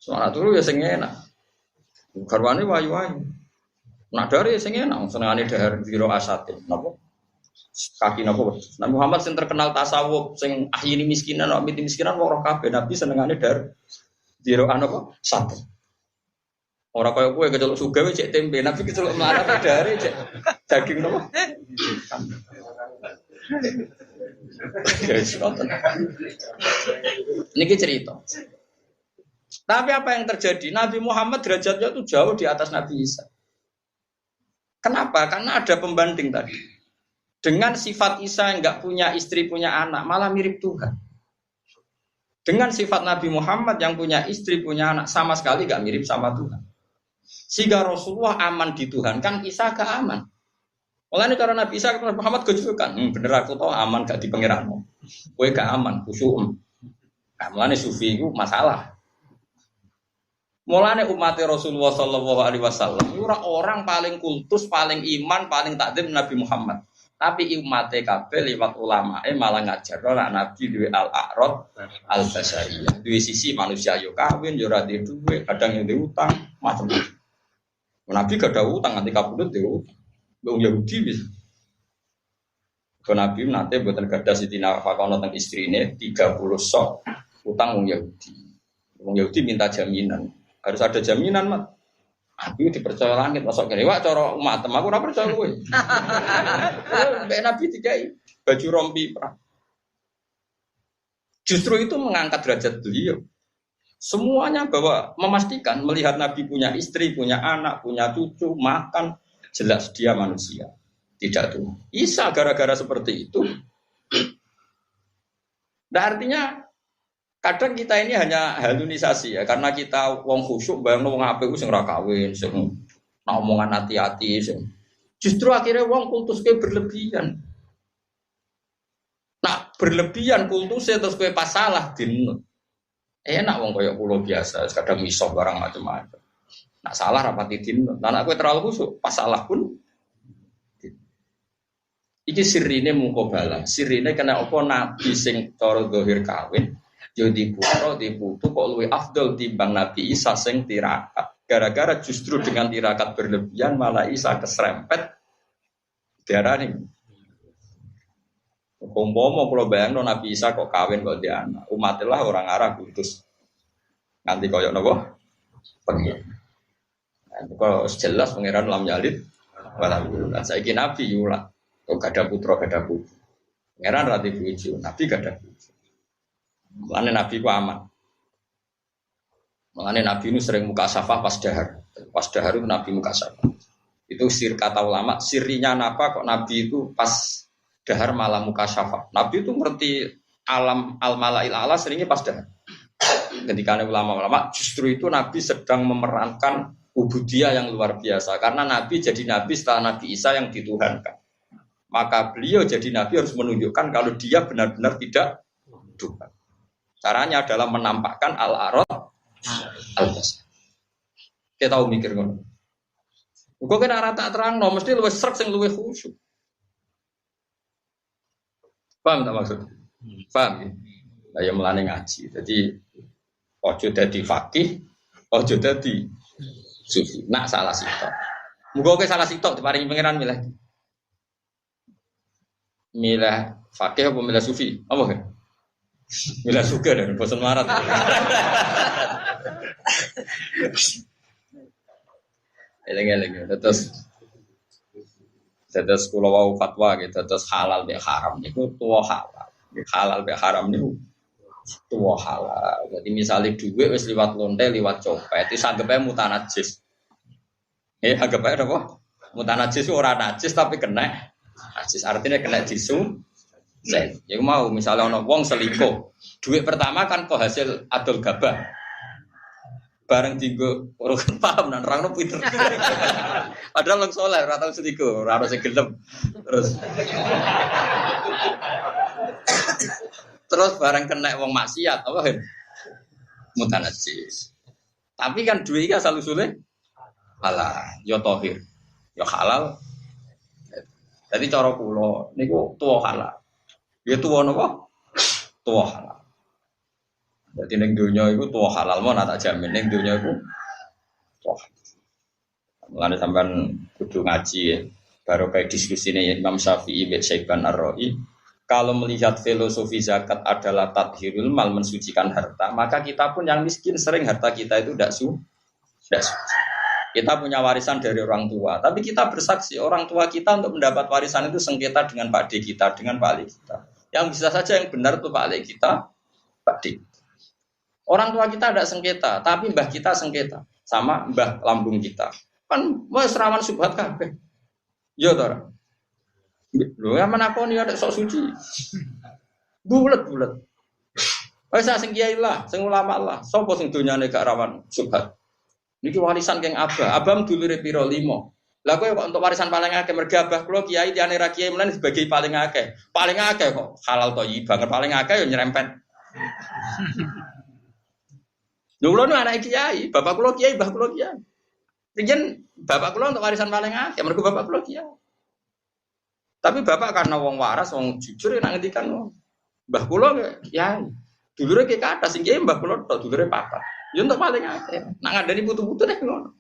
Soal turu ya sing enak. Garwane wayu-wayu. Nak dari sing enak senengane dahar biro asate. Napa? kaki napa. Nabi Muhammad sing terkenal tasawuf, sing ahyini miskinan, miti miskinan ora kabeh Nabi senengane dar dirokan apa? Satu. Ora kaya kowe keceluk sugih cek tempe, Nabi keceluk melarat dari cek daging napa? Ini cerita. Tapi apa yang terjadi? Nabi Muhammad derajatnya itu jauh di atas Nabi Isa. Kenapa? Karena ada pembanding tadi. Dengan sifat Isa yang nggak punya istri, punya anak, malah mirip Tuhan. Dengan sifat Nabi Muhammad yang punya istri, punya anak, sama sekali nggak mirip sama Tuhan. Sehingga Rasulullah aman di Tuhan, kan Isa gak aman. Mulanya cara Nabi Isa ke Muhammad kejukan, bener aku tahu aman gak di pengiranmu. Kowe gak aman, khusyuk. Nah, mulanya sufi itu masalah. Mulanya umat Rasulullah Shallallahu Alaihi Wasallam, orang paling kultus, paling iman, paling takdim Nabi Muhammad. Tapi umat KB lewat ulama, malah ngajar orang Nabi duwe al-a'rad al-basariyah. Duwe sisi manusia yo kawin, yo ra duwe, kadang yang diutang, macam-macam. Nabi gak ada utang, nanti kabudut dia utang. Bang Yahudi bisa. Nabi nanti buatan gada Siti Nafakah tentang istrinya 30 sok utang Bang Yahudi. Bang Yahudi minta jaminan. Harus ada jaminan, Mat. Nabi dipercaya langit, masuk kene wak cara umat aku ora percaya kowe. Mbak Nabi dikai baju rompi perang. Justru itu mengangkat derajat beliau. Semuanya bahwa memastikan melihat Nabi punya istri, punya anak, punya cucu, makan, jelas dia manusia. Tidak tuh. Isa gara-gara seperti itu. Nah artinya kadang kita ini hanya halunisasi ya, karena kita wong khusyuk bayangno wong apik sing ora kawin, sing omongan hati-hati sing. Justru akhirnya wong kultusnya berlebihan. Nah, berlebihan kultusnya terus kowe pas salah dinut. Enak wong koyo kula biasa, kadang miso barang macam-macam. Nak salah rapati dinut. Lah nek kowe terlalu khusyuk, pas salah pun iki sirine mungkobala. Sirine kena apa nabi sing cara zahir kawin. Yo diputu kok luwih afdol timbang Nabi Isa sing tirakat. Gara-gara justru dengan tirakat berlebihan malah Isa keserempet diarani. Umpama kula bayangno Nabi Isa kok kawin kok dia anak. Umatilah orang Arab putus. Nganti koyo napa? Pengen. Kok jelas pangeran lam yalid walam yulad. Saiki Nabi yulad. Kok gak ada putra, gak ada putri. Pangeran ra dibujuk, Nabi gak ada putra. Mulane Nabi ku aman. Mulane Nabi itu sering muka syafah pas dahar. Pas dahar itu Nabi muka syafah. Itu sir kata ulama, sirinya apa kok Nabi itu pas dahar malah muka syafah. Nabi itu ngerti alam al-malail ala seringnya pas dahar. Ketika ulama-ulama justru itu Nabi sedang memerankan ubudiyah yang luar biasa. Karena Nabi jadi Nabi setelah Nabi Isa yang dituhankan. Maka beliau jadi Nabi harus menunjukkan kalau dia benar-benar tidak Tuhan. Caranya adalah menampakkan al-arad al-basar. Kita tahu mikir ngono. Kok kena rata terang, no, mesti luwih srek sing luwih khusyuk. Paham tak maksud? Paham ya? Lah ya melane ngaji. Jadi ojo dadi faqih, ojo dadi sufi. Nak salah sitok. Muga kowe salah sitok diparingi pangeran milih. Milih faqih apa milih sufi? Apa kan? Milih suka dan bosan marat. Eleng-eleng. Terus kula wau fatwa gitu, terus halal be haram niku tuwa halal. Halal be haram niku tuwa halal. Jadi misalnya duit wis liwat lonte, liwat copet, itu anggape mutanajis. Anggape apa? Mutanajis ora najis tapi kena najis. Artinya kena disum. Ya mau misalnya ono wong selingkuh, duit pertama kan kok hasil adol gabah, bareng tinggu urusan paham dan orang pinter. Padahal orang soleh, rata selingkuh, rata segelem, terus bareng kena wong maksiat, apa kan? Mutanajis. Tapi kan duit ini asal usulnya halal, yo tohir, yo halal. Jadi cara kulo, niku tuwa halal. Ya tuwa napa? Tuwa halal. Dadi ning donya iku tuwa halal mau tak jamin ning donya iku tuwa. Mulane sampean kudu ngaji ya. baru kayak diskusi ini Imam Syafi'i bin Saiban Ar-Ra'i, kalau melihat filosofi zakat adalah tathhirul mal, mensucikan harta, maka kita pun yang miskin sering harta kita itu tidak suci. Kita punya warisan dari orang tua, tapi kita bersaksi orang tua kita untuk mendapat warisan itu sengketa dengan Pak D kita, dengan Pak Ali kita. Yang bisa saja yang benar itu Pak Ali kita, Pak D. Orang tua kita ada sengketa, tapi mbah kita sengketa sama mbah lambung kita. Kan wis rawan subhat kabeh. Yo to. Lho ya menakoni ada sok suci. Bulet-bulet. Wis sing kiai lah, sing ulama lah. Sopo sing donyane gak rawan subhat? Niki warisan keng Abah. Abah dulure pira 5. Lah kowe kok untuk warisan paling akeh mergo Abah kula kiai tiyane ra kiai mlen sebagai paling akeh. Paling akeh kok halal thayyib banget paling akeh yo nyerempet. Lho kula nu anak kiai, bapak kula kiai, mbah kula kiai. Riyen bapak kula untuk warisan paling akeh mergo bapak kula kiai. Tapi bapak karena wong waras, wong jujur nek ngendikan mbah kula kiai. Dulure ki kathah sing kiai mbah kula tok dulure papat. Ya untuk paling akeh. Nak ngandani putu-putu nek ngono.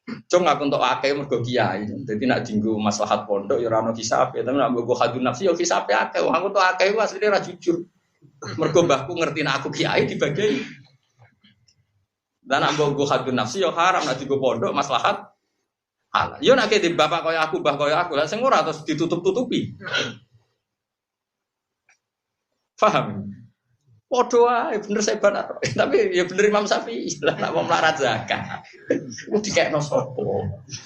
Cung aku untuk akeh mergo kiai. Dadi nak dienggo maslahat pondok ya ora ono hisabe, tapi nak mbok hadun nafsi ya hisabe akeh. Wong aku tok akeh ku asline ora jujur. Mergo mbahku ngerti nek aku kiai dibagi. Dan nak mbok hadun nafsi ya haram nak dienggo pondok maslahat halal. Yo nek di bapak kaya aku, mbah kaya aku, lah sing ora terus ditutup-tutupi. Paham? Padha wae bener saya benar. Tapi ya bener Imam Syafi'i lah nak mau melarat zakat. Ku dikekno sapa?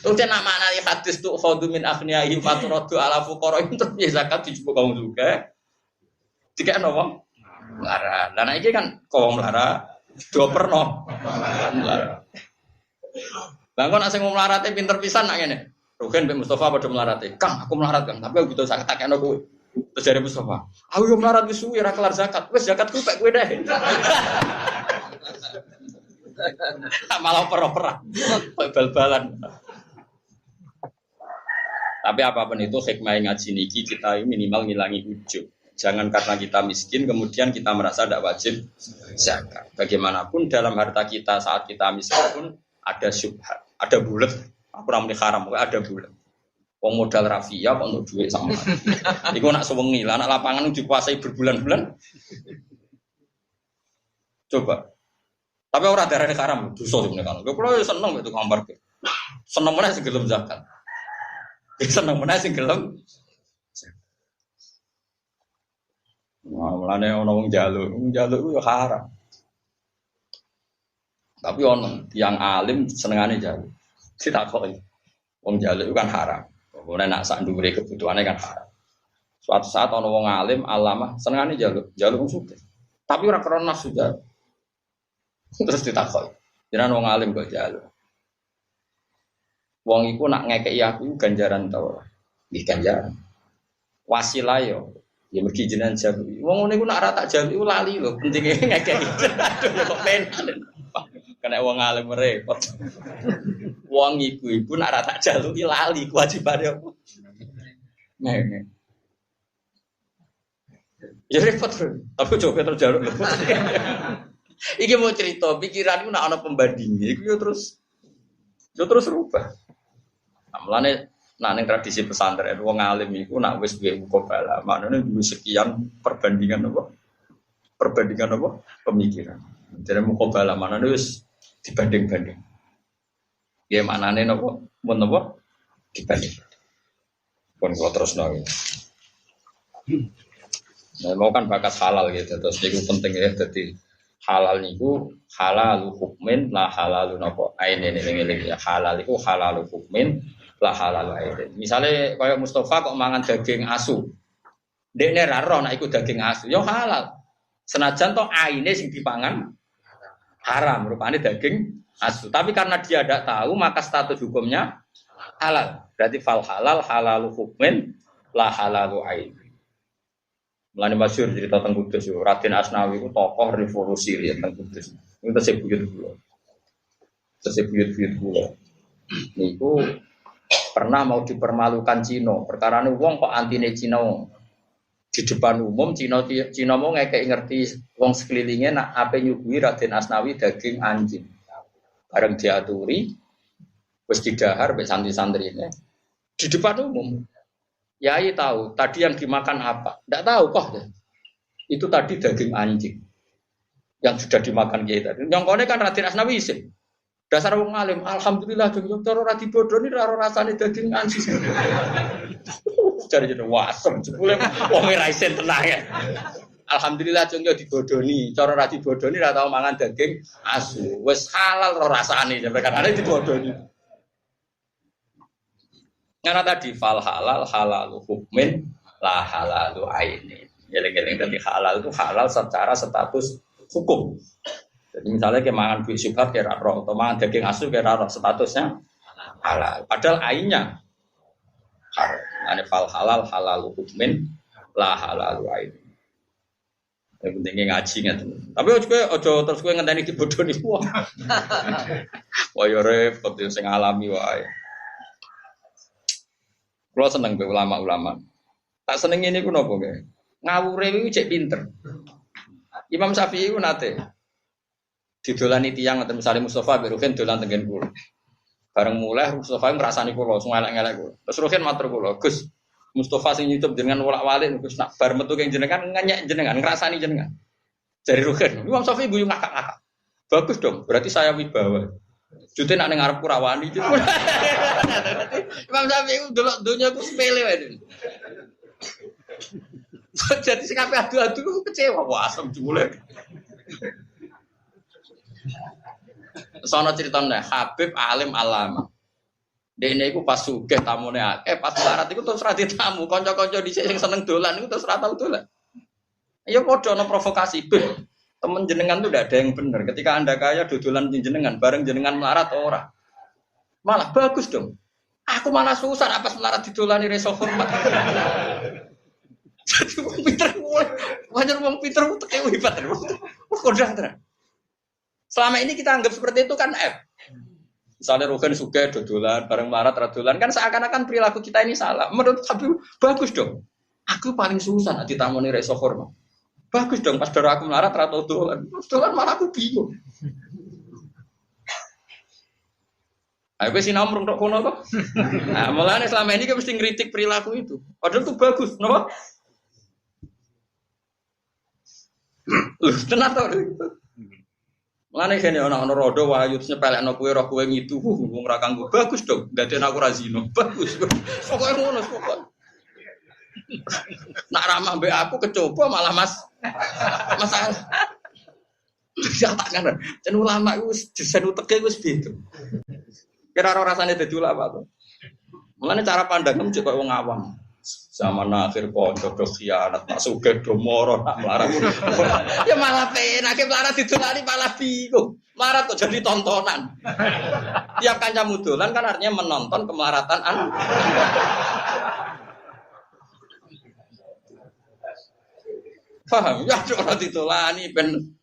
Terus nak maknane hadis tu khadhu min aghniyahim faturadu ala fuqara itu ya zakat dijupuk kaum juga. Dikekno wong melarat. Lah nek iki kan kaum melarat dioperno. Melarat. Lah kok nek sing melarate pinter pisan nak ngene. Rugen Mbak Mustafa padha melarate. Kang, aku melarat Kang, tapi aku butuh zakat takekno kowe. Terus dari Mustafa, aku yo melarat wis suwi ora kelar zakat. Wis zakatku pek kowe deh. Malah per-peran. Bal-balan. Tapi apapun itu hikmah ngaji niki kita minimal ngilangi ujub. Jangan karena kita miskin kemudian kita merasa tidak wajib zakat. Bagaimanapun dalam harta kita saat kita miskin pun ada syubhat, ada bulet. Aku ramai haram, ada bulet. Wong modal rafia kok untuk duit sama. Iku nak sewengi lah, anak lapangan dikuasai berbulan-bulan. Coba. Tapi orang darah haram, dosa sebenarnya kan. Kalau seneng itu gambar. Seneng mana sih gelem zakat. Seneng mana sih gelem. Wah, mulane ana wong njaluk itu haram. Tapi ono yang alim senengane njaluk. Ditakoki. Wong njaluk itu kan haram. Kemudian nak sak ndure kebutuhannya kan haram. Suatu saat ana wong alim alamah senengane njaluk wong sugih. Tapi ora krana nafsu njaluk. Terus ditakoki. Jenengan wong alim kok njaluk. Wong iku nak ngekeki aku ganjaran ta ora? Nggih ganjaran. Wasilah yo. Ya mergi jenengan jawab. Wong ngene iku nak ora tak jawab iku lali lho, pentinge ngekeki. Aduh kok penak. Kena wong alim repot. Wong iku nak ora tak jaluki lali kewajibane apa? Ngene. Ya repot. Tapi coba terus jaluk lho. Iki mau cerita, pikiranku nak ana pembandinge iku yo terus rubah. Mulane nah ning tradisi pesantren wong alim iku nak wis duwe mukabala, maknane duwe sekian perbandingan apa? Perbandingan apa? Pemikiran. Jadi mukabala maknane wis dibanding-banding. Ya maknane napa? Mun napa? Dibanding. Pun kula terusno. Nah, mau kan bakas halal gitu, terus niku penting ya dadi halal niku halalu hukmin la halalu napa? Aine ning ya halal iku halalu hukmin la halalu aine. Misale kaya Mustafa kok mangan daging asu. Dekne ra ro nek iku daging asu, ya halal. Senajan to aine sing dipangan haram, rupane daging asu. Tapi karena dia tidak tahu, maka status hukumnya halal. Berarti fal halal halalu hukmin la halalu ain. Mulane masyhur cerita teng Kudus yo, Raden Asnawi itu tokoh revolusi ya teng Kudus. Itu sebuyut kula. Sebuyut kula. Niku pernah mau dipermalukan Cina. Perkarane wong kok antine Cina. Di depan umum Cina mau ngekek ngerti wong sekelilingnya nak ape nyuguhi Raden Asnawi daging anjing. Bareng diaturi wis didahar mek santri-santrine. di depan umum. Yai tahu tadi yang dimakan apa? Tidak tahu kok. Itu tadi daging anjing yang sudah dimakan Kiai tadi. Nyongkone kan Raden Asnawi isin. Dasar wong alim, alhamdulillah jeng cara ora dibodoni ora rasane daging anjing. Cari jeneng wasem jebule wong ora isin tenang ya. Alhamdulillah jeng yo dibodoni, cara ora dibodoni ora tau mangan daging asu. Wis halal ro rasane sampe kan ada dibodoni. Karena tadi fal halal halalu hukmin la halalu aini. Geleng-geleng tadi halal itu halal secara status hukum. Jadi misalnya kemangan buih syubhat kira roh, atau mangan daging asu kira roh statusnya halal. Padahal ainnya haram. Ane fal halal halal hukmin la halal ain. Yang pentingnya ngaji nggak. Tapi ojo terus gue ngenteni dibodoni wah. Wah yo repot yo sing alami wae. Kulo seneng be ulama-ulama. Tak seneng ini ku napa nggih? Ngawure iki cek pinter. Imam Syafi'i ku nate didolani tiyang ngoten misale Mustofa bin Ruhin dolan tengen kula. Bareng mulai Mustofa ngrasani kula, sing elek-elek kula. Terus Ruhin matur kula, "Gus, Mustofa sing nyucup jenengan wolak-walik Gus nak bar metu keng jenengan ngenyek jenengan, ngrasani jenengan." Jari Ruhin, Imam Syafi'i guyu ngakak-ngakak. Bagus dong, berarti saya wibawa. Jute nak ning ngarepku rawani. Imam Syafi'i delok donya ku sepele wae. Jadi sing kabeh adu-adu kecewa, wah asem jebule. Sono ceritane Habib alim alama. Dene iku pas sugih tamune akeh, pas larat iku terus ra ditamu, kanca-kanca dhisik sing seneng dolan iku terus ra tau dolan. Ya padha ana provokasi, Beb. Temen jenengan tuh ndak ada yang benar. Ketika Anda kaya dodolan jenengan bareng jenengan melarat ora. Malah bagus dong. Aku malah susah apa melarat didolani reso hormat. Jadi wong pinter wajar wong pinter teke hebat. Kodang tenan. Selama ini kita anggap seperti itu kan F. Misalnya Rugen Sugih dodolan bareng melarat dodolan kan seakan-akan perilaku kita ini salah. Menurut Habib bagus dong. Aku paling susah nanti tamoni reso hormat. Bagus dong pas baru aku melarat atau dolan. Dolan malah aku bingung. Aku sih nomor untuk kono kok. Nah, mulane selama ini kita mesti ngritik perilaku itu. Padahal itu bagus, kenapa? Loh, tenan to. Mulane kene ana rodo wayu nyepelekno kowe roh kowe ngidu wong ra kanggo. Bagus dong, dadekno aku ra zina. Bagus. Pokoke ngono pokoke. Nak ramah mbek aku kecoba malah masalah. Ya tak kan. Jan ulama iku wis desain uteke wis beda. Kira ora rasane dadi ulama to. Mulane cara pandangem cek koyo wong awam. Zaman akhir kanca do khianat, tak sugih do moro, tak melarat. Ya malah penak melarat didolani malah bingung. Melarat kok jadi tontonan. Tiap kancamu dolan kan artinya menonton kemelaratan Anda. Paham? Ya ora ditolani ben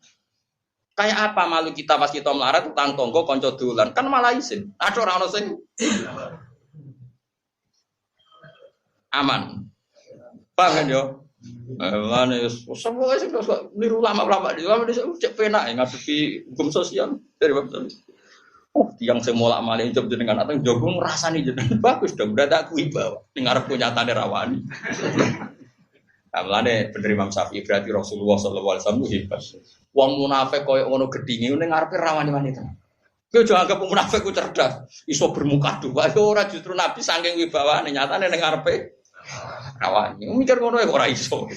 kayak apa malu kita pas kita melarat utang tonggo kanca dolan kan malah isin. Ada ora ono sing aman. Paham kan yo? Lane semua sing niru ulama-ulama cek penak ngadepi hukum sosial dari bab tadi. Oh, yang semula malih job jenengan atau jogo ngrasani jenengan bagus dong. Berarti aku wibawa. Ning arep nyatane rawani. Amlane bener Imam Syafi'i berarti Rasulullah sallallahu alaihi wasallam hebat. Wong munafik koyo ngono gedhinge ning ngarepe rawani wanita. Kowe aja anggap munafik ku cerdas, iso bermuka dua. Ora justru Nabi saking wibawane nyatane ning ngarepe rawani. Mikir ngono ora iso.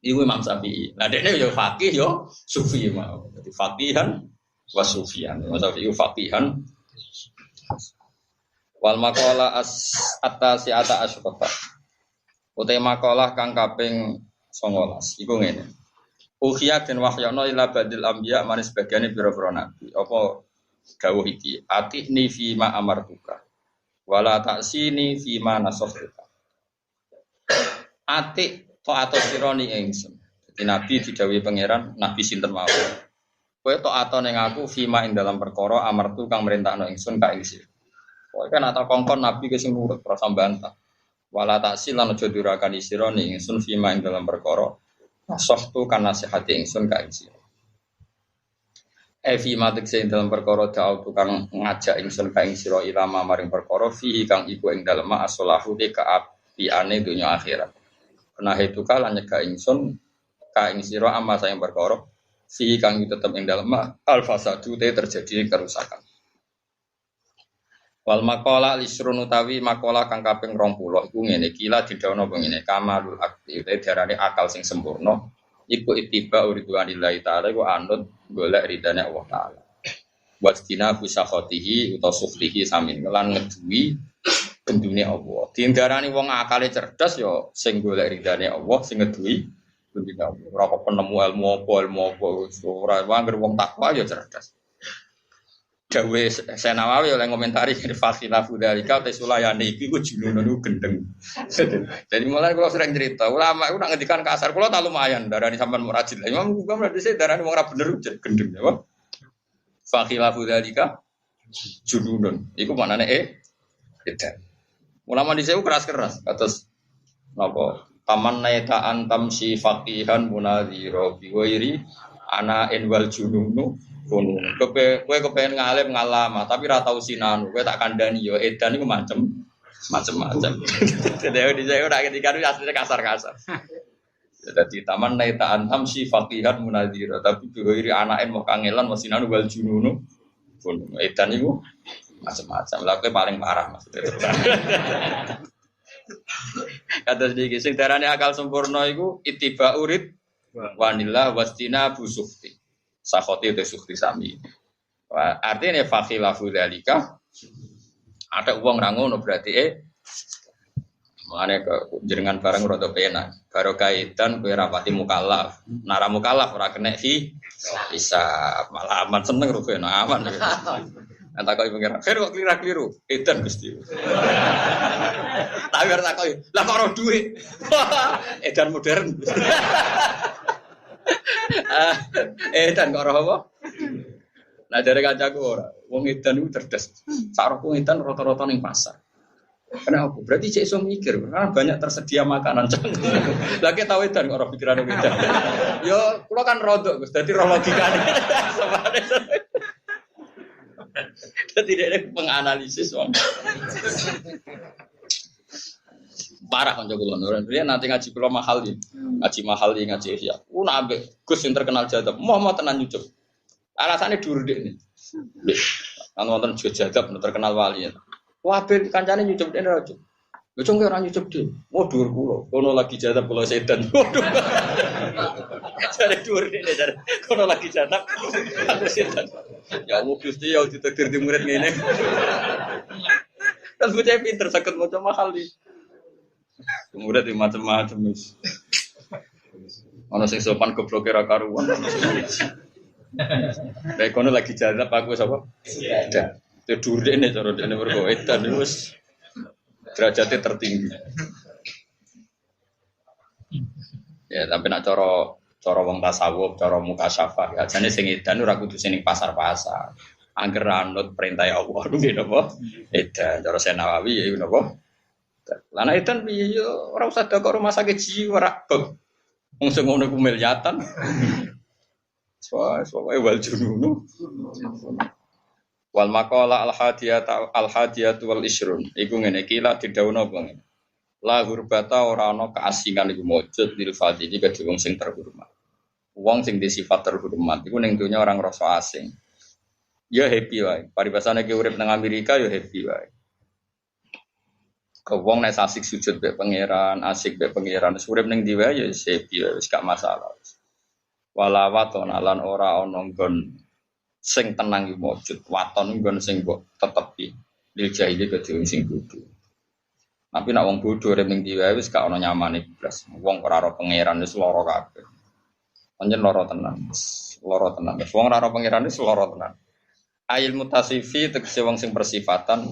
Iku Imam Syafi'i. Lah dekne yo faqih yo sufi mau. Dadi faqihan wa sufian. Imam Syafi'i faqihan. Wal maqala at-tasi'ata asyrata. Utai makalah kang kaping 19 iku ngene. Ukhiyat den wahyana ila badil anbiya manis bagiane pira-pira nabi. Apa dawuh iki? Atini fi ma amartuka. Wala ta'sini fi ma nasahtuka. Atik taat sirani ingsun. Dadi nabi didhawuhi pangeran, nabi sinten mawon. Kowe taat ning aku fi ma ing dalam perkara amartu kang merintahno ingsun ka ing sira. Kowe kan ata kongkon nabi ke sing nurut ora sambantah. Wala taksil lan aja durakan sira ning ingsun fima ing dalam perkara nasahtu kan nasihati ingsun ka sira. Evi matik sing dalam perkara da'u tukang ngajak ingsun ka ing sira ilama maring perkara fi kang iku ing dalem as-salahu te kaapiane dunya akhirat. Nah itu kala nyegah ingsun ka ing sira amma sayang perkara fi kang tetep ing dalem al-fasadu te terjadi kerusakan. Wal maqala lisrun utawi maqala kang kaping 20 iku ngene kila didhawuhna ngene kamalul akti diarani akal sing sempurna iku ittiba ridwanillahi taala iku anut golek ridane Allah taala. Wastina busakhotihi utawa suflihi samin lan ngeduwi bendune Allah. Diarani wong akale cerdas ya sing golek ridane Allah sing ngeduwi bendune Allah. Ora kok penemu ilmu apa ora wanger wong takwa ya cerdas. Dawe Senawawi oleh komentari fasila budalika tesulayani iku jununun gendeng. Jadi mulai kalau sering cerita ulama itu nak ngendikan kasar kula tak lumayan darani sampean murajid. Imam juga berarti saya darani wong ora bener gendeng ya. Fasila budalika jununun. Iku maknane edan. Ulama dhisik keras-keras atas napa taman naita antam si faqihan munadzira bi wairi ana enwal jununu kono kowe kepen ngalim ngalama tapi ra tau sinanu kowe tak kandhani yo edan iku macem-macem. Dadi dhisik ora ketika asline kasar-kasar. Dadi taman naita antam si faqihan munadzira tapi bi wairi anaen mau kangelan mau sinanu wal jununu kono edan iku macam-macam. Lah kowe paling parah maksudnya. Kata sedikit sing darane akal sempurna iku ittiba urid wanillah wastina busukti. Sakhoti te sukti sami. Artinya fakhilafu dzalika ada uang ra ngono berarti mangane jenengan barang rada penak. Karo kaitan kowe rapati mukallaf. Nara mukallaf ora kena bisa malah aman seneng ro aman. Entah kau pengen, kau keliru, edan mesti. Tapi harus takoi, lah kau roh duit, edan modern. Edan kau roh apa? Nah dari kacaku ora, wong edan itu cerdas. Sarung wong edan rata-rata ning pasar. Kenapa? Berarti cek iso mikir, karena banyak tersedia makanan. Lagi tahu edan kau roh pikiran edan. Yo, kulo kan rodok, Gus. Dadi roh logikane. Tidak ada penganalisis parah kan jago lono. Dia nanti ngaji pulau mahal ini, ngaji ya. Nabe Gus yang terkenal jadab, mau tenan nyucup. Alasannya dur deh nih. Kan wonten jadab terkenal wali. Wah ben kancane nyucup dene rajuk. Bocong ke orang nyucup deh. Oh dur pulau. Kono lagi jadab pulau sedan. Waduh. Cari dur deh cari. Kono lagi jadab. Aku sedan. Ya Allah Gusti ya ditakdir di murid ngene. Kan bocah pinter sakit maca mahal di. Murid di macam-macam wis. Ono sing sopan gobloke ra karuan. Lah kono lagi jadab aku sapa? Sedan. Itu dur dene cara dene mergo edan wis derajatnya tertinggi. Ya, tapi nak cara wong tasawuf, cara mukasyafah, ya jane sing edan ora kudu sing pasar-pasar. Angger anut perintah Allah nggih napa? Edan cara Senawawi ya napa? Lah nek edan piye yo ora usah kok rumah sakit jiwa ra beb. Wong sing ngono ku milyatan. Soale wal jununu. Wal maqala al hadiyatu wal isrun iku ngene iki la didhawuhna apa ngene la hurbata ora ana keasingan iku mujud lil fadili kedhe wong sing terhormat wong sing di sifat terhormat iku ning donya orang rasa asing ya happy wae paribasane ki urip nang Amerika ya happy wae ke wong nek asik sujud be pangeran asik be pangeran urip ning ndi wae ya happy wae wis gak masalah walawat lan ora ana nggon sing tenang iki wujud waton nggon sing mbok tetepi lil jahili kedhe sing bodho tapi nek wong bodho rem ning diwe wis gak ana nyamane blas wong ora ora pangeran wis lara kabeh pancen lara tenan wong ora ora pangeran wis lara tenan ayil mutasifi tegese wong sing bersifatan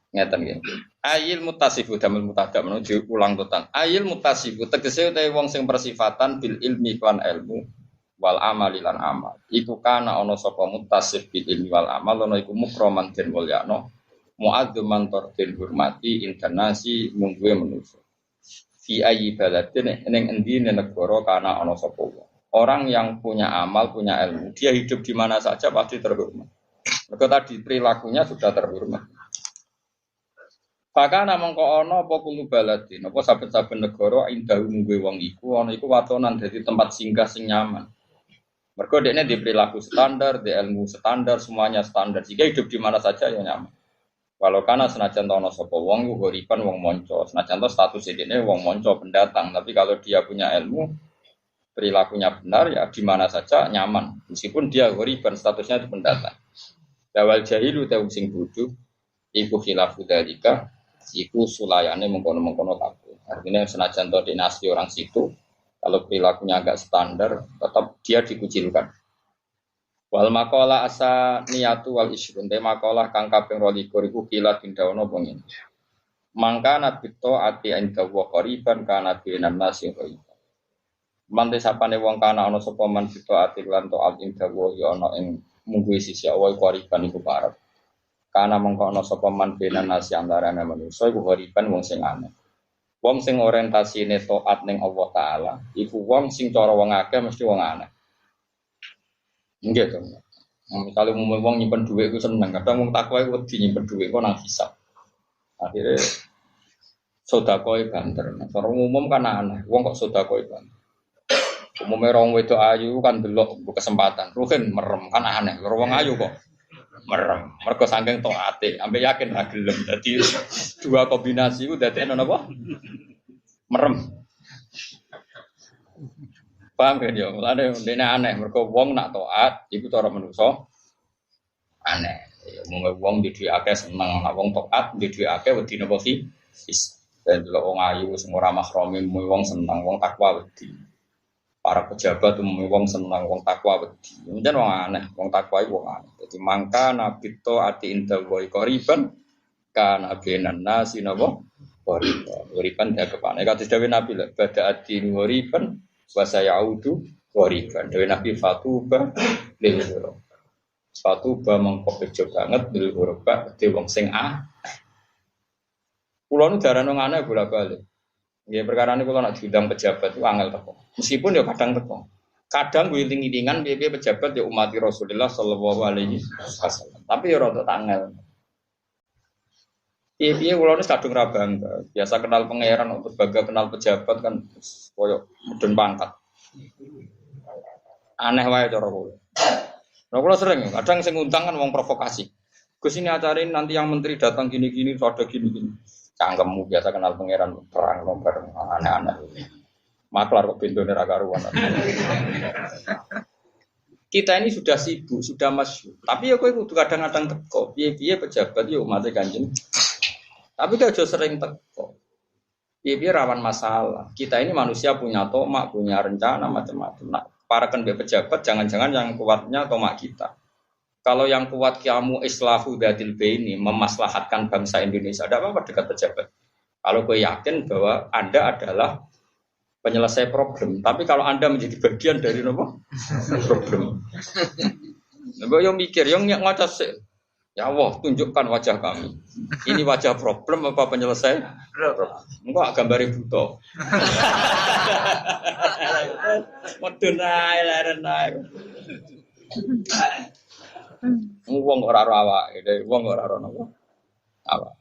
ngeten nggih ayil mutasifu damel mutadam menuju ulang totan ayil mutasifu tegese utahe wong sing bersifatan bil ilmi lan ilmu wal amali lan amal iku kana ana sapa mutasif bil ilmi wal amal ana iku mukroman den mulyano muadzuman tur den hormati internasi mungguwe manusa fi ayi baladin ning endi negara kana ana sapa Orang yang punya amal, punya ilmu, dia hidup di mana saja pasti terhormat. Mereka tadi perilakunya sudah terhormat. Bahkan namang kok ana apa kulo baladin, apa saben-saben negara indahu mungguhe wong iku ana iku watonan dadi tempat singgah sing nyaman. Mergo dekne di perilaku standar, di ilmu standar, semuanya standar. Jika hidup di mana saja ya nyaman. Walau karena senajan tono sapa wong iku goripan wong monco, senajan to status dekne wong monco pendatang, tapi kalau dia punya ilmu, perilakunya benar ya di mana saja nyaman. Meskipun dia goriban statusnya itu pendatang. Dawal jahilu ta sing bodho iku khilafu dalika. Iku sulayane mengkono-mengkono kabeh. Artinya senajan to dinasti orang situ, kalau perilakunya agak standar, tetap dia dikucilkan. Wal maqala asa niyatu wal isrun, te maqalah kang kaping 22 iku kilat tindawono pengin. Mangka nabito ati inda wa qariban kana binan nasi qariban. Mante sapane wong kana ana sapa man bito ati lan to al inda wa ya ana ing mungguhe sisi awal qariban iku parek. Karena mengkono sapa man bena nasi antarane manusa iku horiban wong sing aneh. Wong sing orientasine taat ning Allah taala, iku wong sing cara wong akeh mesti wong aneh. Nggih to. Kalau wong nyimpen dhuwit iku seneng, kadang wong takwa iku wedi nyimpen dhuwit kok nang hisab. Akhire sedekah banter. Cara umum kan aneh, wong kok sedekah banter. Umumnya orang wedok ayu kan delok kesempatan, ruhen merem kan aneh. Wong ayu kok merem, mereka saking toate, sampai yakin ra gelem. Dadi dua kombinasi itu dadi ana apa? Merem. Paham kan ya? Mulane dene aneh, mereka wong nak taat iku cara manusa aneh. Ya wong di duwe akeh seneng, nak wong taat di duwe akeh wedi napa sih? Dan delok wong ayu sing ora mahrami wong seneng, wong takwa wedi. Para pejabat umumnya wong seneng, wong takwa wedi. Menjen wong aneh, wong takwa iku wong aneh. Dadi mangka nabito ati inda wa qariban kana benan nasi napa? Qariban. Qariban dagepane kados dawuh Nabi lha bada ati qariban wa sayaudu qariban. Dawuh Nabi fatuba lil ghurab. Fatuba mengko bejo banget lil ghurab de wong sing Kulo nu darane wong aneh bola-balik. Ya perkara ini kalau nak diundang pejabat itu angel teko. Meskipun ya kadang teko. Kadang gue iling-ilingan piye pejabat ya umat Rasulullah sallallahu alaihi wasallam. Tapi ya rada angel. Piye kula nek kadung ra bangga. Biasa kenal pangeran untuk bangga kenal pejabat kan koyo mudun pangkat. Aneh wae cara kula. Nah kula sering kadang sing ngundang kan wong provokasi. Gus ini acara ini nanti yang menteri datang gini-gini, ada gini-gini. Cangkemmu biasa kenal pangeran perang nomor aneh-aneh. Maklar kok pintu neraka karuan. Kita ini sudah sibuk, sudah masyhur. Tapi ya kowe kudu kadang-kadang teko. Piye-piye pejabat yo umat Kanjeng. Tapi kok aja sering teko. Piye-piye rawan masalah. Kita ini manusia punya tomak, punya rencana macam-macam. Nah, para pejabat jangan-jangan yang kuatnya tomak kita. Kalau yang kuat kamu islahu datil baini memaslahatkan bangsa Indonesia, ada apa dekat pejabat? Kalau gue yakin bahwa Anda adalah penyelesai problem, tapi kalau Anda menjadi bagian dari apa? Problem. Gue yang mikir, yang ngaca sih, ya Allah tunjukkan wajah kami. Ini wajah problem apa penyelesai? Enggak gambar buto. Modun ae. Wong ora awake, wong ora napa. Apa?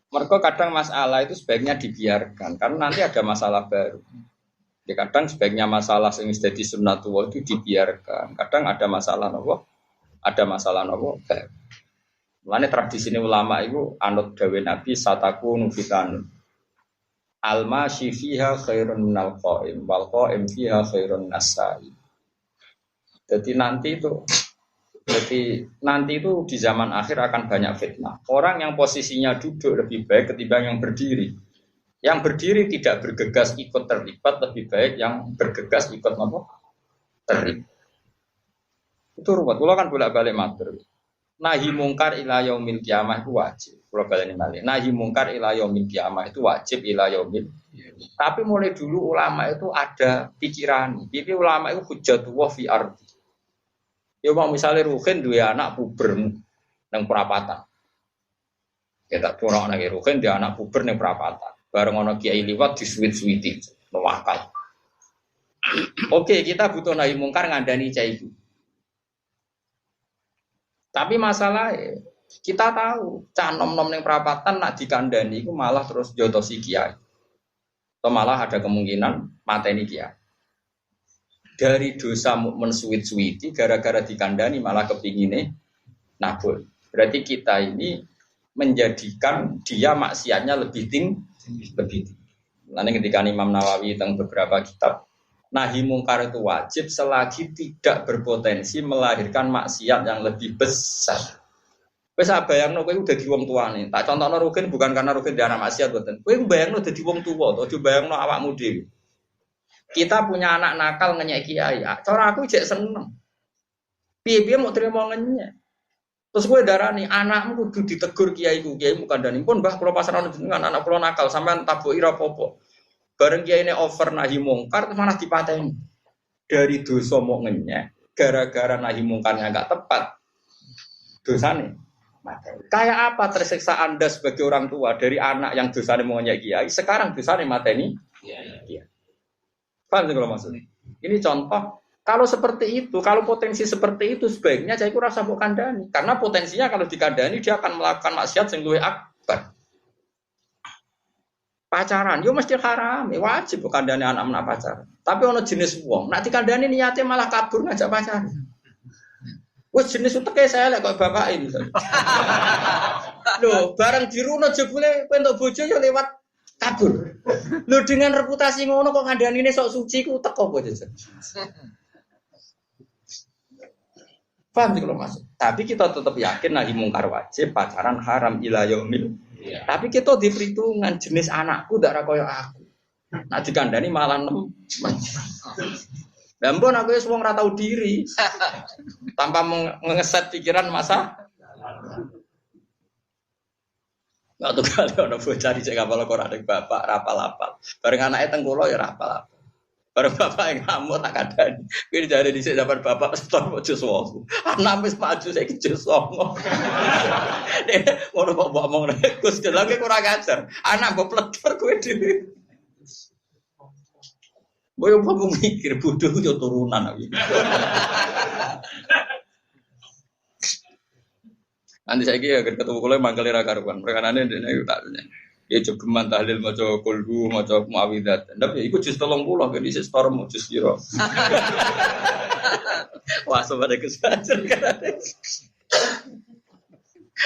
Mereka kadang masalah itu sebaiknya dibiarkan karena nanti ada masalah baru. Ya kadang sebaiknya masalah sing jadi sunnatullah itu dibiarkan. Kadang ada masalah napa? Ada masalah napa? Mulane tradisi ulama itu anut dawuh Nabi satakunu fitan. Al-masyi fiha khairun minal qaim wal qaim fiha khairun nasai. Jadi nanti itu di zaman akhir akan banyak fitnah. Orang yang posisinya duduk lebih baik ketimbang yang berdiri. Yang berdiri tidak bergegas ikut terlibat lebih baik yang bergegas ikut terlibat. Itu ruwet. Kalau kan bolak-balik matur. Nahi mungkar ila yaumil qiyamah itu wajib. Kalau balik balik. Nahi mungkar ila yaumil qiyamah itu wajib ila yaumil. Tapi mulai dulu ulama itu ada pikiran. Jadi ulama itu hujjatullah fi ardi. Ya mau misalnya Ruhin dua anak puber nang perapatan. Ya tak turun lagi Ruhin dia anak puber nang perapatan. Bareng ono kiai liwat disuwit-suwiti, mewakal. Oke, kita butuh nahi mungkar ngandani cah ibu. Tapi masalahnya kita tahu cah nom-nom yang perapatan nak dikandani itu malah terus jotosi kiai. Atau malah ada kemungkinan mateni kiai. Dari dosa mukmin suwit-suwiti gara-gara dikandani malah kepingine nabur. Berarti kita ini menjadikan dia maksiatnya lebih tinggi. Nanti ketika Imam Nawawi tentang beberapa kitab, nahi mungkar itu wajib selagi tidak berpotensi melahirkan maksiat yang lebih besar. Wes bayangno kowe udah di wong tuane. Tak contohno Rukin bukan karena Rukin dia anak maksiat mboten. Kowe bayangno dadi wong tuwa, aja bayangno awakmu dhewe. Kita punya anak nakal ngenyek kiai. Cara aku jek seneng. Piye-piye mau terima ngenyek. Terus gue darani anakmu kudu ditegur kiaiku, kiaimu kandhani pun mbah kula pasrahno jenengan anak kula nakal sampean tabuki ra apa-apa. Bareng kiyaine over nahi mungkar malah dipateni. Dari dosa mau ngenyek gara-gara nahi mungkarnya enggak tepat. Dosane mateni. Kayak apa tersiksa Anda sebagai orang tua dari anak yang dosane mau ngenyek kiai, sekarang dosane mateni? Iya. Paham sih kalau maksudnya? Ini contoh. Kalau seperti itu, kalau potensi seperti itu sebaiknya saya rasa mbok kandhani. Karena potensinya kalau dikandhani dia akan melakukan maksiat sing luwih akbar. Pacaran, yo mesti haram, wajib kandhani anak-anak pacaran. Tapi ono jenis wong, nek dikandhani niate malah kabur ngajak pacaran. Wes jenis uteke saya lek kok bapak ini. Loh, bareng diruno jebule kowe entuk bojo yo lewat kabur. Loh dengan reputasi ngono kok ngandhanine sok suci ku teko apa jajan. Paham sih kalau masuk. Tapi kita tetap yakin nahi mungkar wajib, pacaran haram ila yaumil. Iya. Tapi kita di perhitungan jenis anakku ndak ra koyo aku. Nah dikandani malah 6. Lah mbon aku wis wong ra tau diri. Tanpa mengeset pikiran masa. Enggak tuh kali ana bocah dicek kapal kok ora bapak rapal-apal. Bareng anake teng kula ya rapal-apal. Bareng bapak yang ngamuk tak kadani. Kuwi jare dhisik dapat bapak setor bojo suwu. Anak wis maju saiki jus songo. Nek ngono kok mbok omong rek Gus delake kurang ajar. Anak mbok pleter kowe dhewe. Boyo aku mikir bodoh yo turunan aku. Nanti saiki ya ketemu kula mangkel ra karuan. Perkarane ndekne tak ya jogeman tahlil maca kulhu maca muawidzat. Ndap ya iku jus 30 kan isih store mau jus piro. Wah sobat kesajar kan.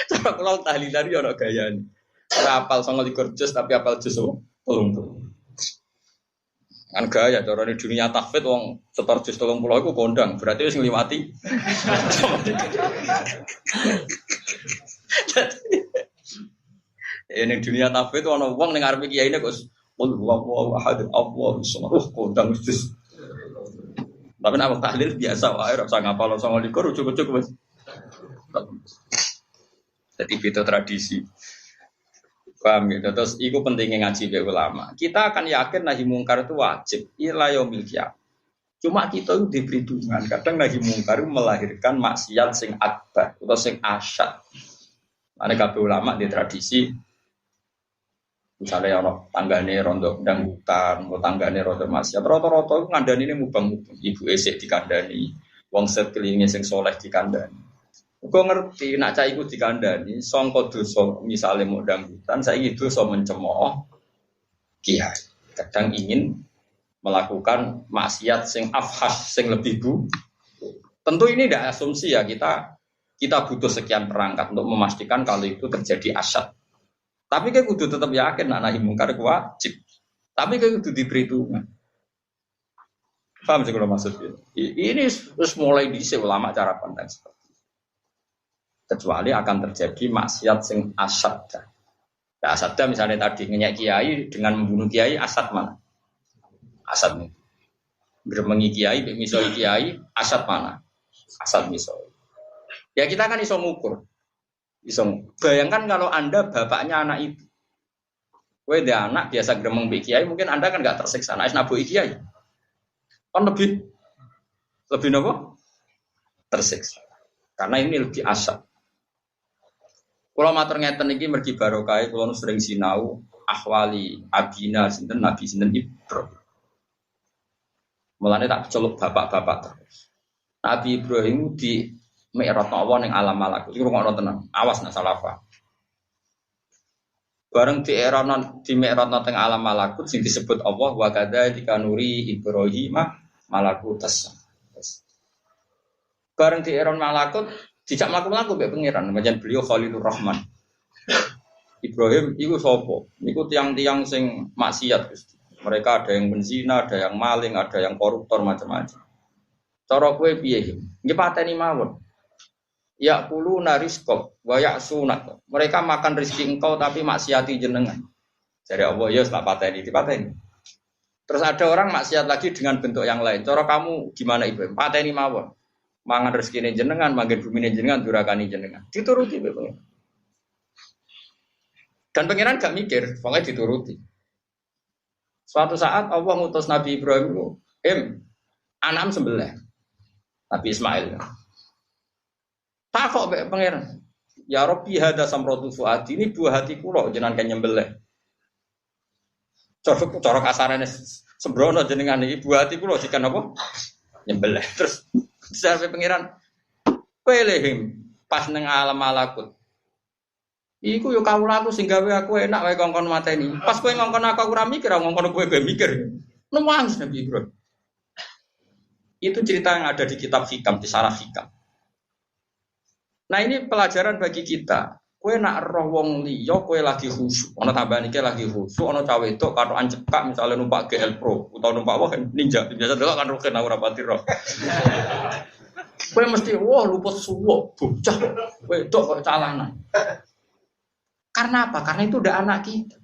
Cara kula tahlilan yo ana gayane. Ora apal 29 jus tapi apal jus 30. Kan gaya cara di dunia tahfidz wong setor jus 30 iku kondang, berarti wis ngliwati. Ini dunia tahfidz ana wong ning arepe kiyaine kok qul huwallahu ahad Allahu samad kondang wis. Tapi nek tahlil biasa wae ora usah ngapal 29 ujug-ujug wis. Jadi itu tradisi. Paham gitu. Terus itu pentingnya ngaji be ulama. Kita akan yakin nahi mungkar itu wajib ila yaumil qiyamah. Cuma kita itu diberi tungan. Kadang nahi mungkar itu melahirkan maksiat sing akbar atau sing asyad. Ada kabeh ulama di tradisi misalnya ono tanggane rondo dangdutan, atau tanggane rondo maksiat. Rata-rata itu ngandani ini mubang-mubang. Ibu esek dikandani, wong sekelilingnya sing soleh dikandani. Kau ngerti, nak cah iku dikandani, songko dosa misalnya mau dangdutan, saya itu dosa mencemooh kiai. Kadang ingin melakukan maksiat sing afhash, sing lebih bu. Tentu ini tidak asumsi ya, kita butuh sekian perangkat untuk memastikan kalau itu terjadi asyad. Tapi kayak kudu tetap yakin nak nahi mungkar wajib. Tapi kayak kudu diberi tungan. Paham sih kalau maksudnya? Ini harus mulai diisi ulama cara pandang seperti. Kecuali akan terjadi maksiat sing asad. Nah, asadnya misalnya tadi ngenyek kiai dengan membunuh kiai asad mana? Asad nih. Germengi kiai, misoi kiai, asad mana? Asad misoi. Ya kita kan iso ngukur. Bayangkan kalau Anda bapaknya anak itu. Kowe dia anak biasa gremeng mbek kiai, mungkin Anda kan enggak tersiksa nek nabuki kiai. Kan lebih napa? Tersiksa. Karena ini lebih asad. Kalau matur ngeten iki mergi barokah kula sering sinau ahwali abina sinten nabi sinten Ibrahim. Mulane tak celuk bapak-bapak terus. Nabi Ibrahim di Mi'raj Allah ning alam malakut. Iku ngono tenan. Awas nak salah paham. Bareng di era di Mi'raj teng alam malakut sing disebut Allah wa kadzalika nuri Ibrahim malakutas. Bareng di era malakut dijak mlaku-mlaku mbek pangeran, pancen beliau Khalilur Rahman. Ibrahim iku sapa? Niku tiang-tiang sing maksiat Gusti. Mereka ada yang berzina, ada yang maling, ada yang koruptor macam-macam. Cara kowe piye? Nggih pateni mawon. Ya kulu nariskop wa ya'sunat. Mereka makan rezeki engkau tapi maksiati jenengan. Jadi Allah ya tak pateni, dipateni. Terus ada orang maksiat lagi dengan bentuk yang lain. Cara kamu gimana Ibrahim? Pateni mawon. Mangan rezekine jenengan, mangan bumine jenengan, durakani jenengan. Dituruti Bapak. Dan pangeran gak mikir, pokoknya dituruti. Suatu saat Allah ngutus Nabi Ibrahim, anam sembelih. Nabi Ismail. Takok mbek pangeran. Ya Rabbi hadza samratu fuadi, ini buah hati kula jenengan kan nyembelih. Cara kasarane sembrono jenengan iki buah hati kula dikan apa? Nyembelih. Terus sampai pangeran pelehim pas nang alam malakut. Iku yo kawulaku sing gawe aku enak wae kongkon mateni. Pas kowe ngongkon aku ora mikir, ngongkon kowe mikir. Nangis Nabi Ibrahim. Itu cerita yang ada di kitab Hikam, di Saraf Hikam. Nah ini pelajaran bagi kita. Kowe nak roh wong liya, kowe lagi khusyuk. Ana tambahan iki lagi khusyuk, ana cawe wedok karo anjekak misale numpak GL Pro utawa numpak wah Ninja. Biasa delok kan roken ora pati roh. Kowe mesti wah luput suwo, bocah wedok kok calanan. Karena apa? Karena itu udah anak kita.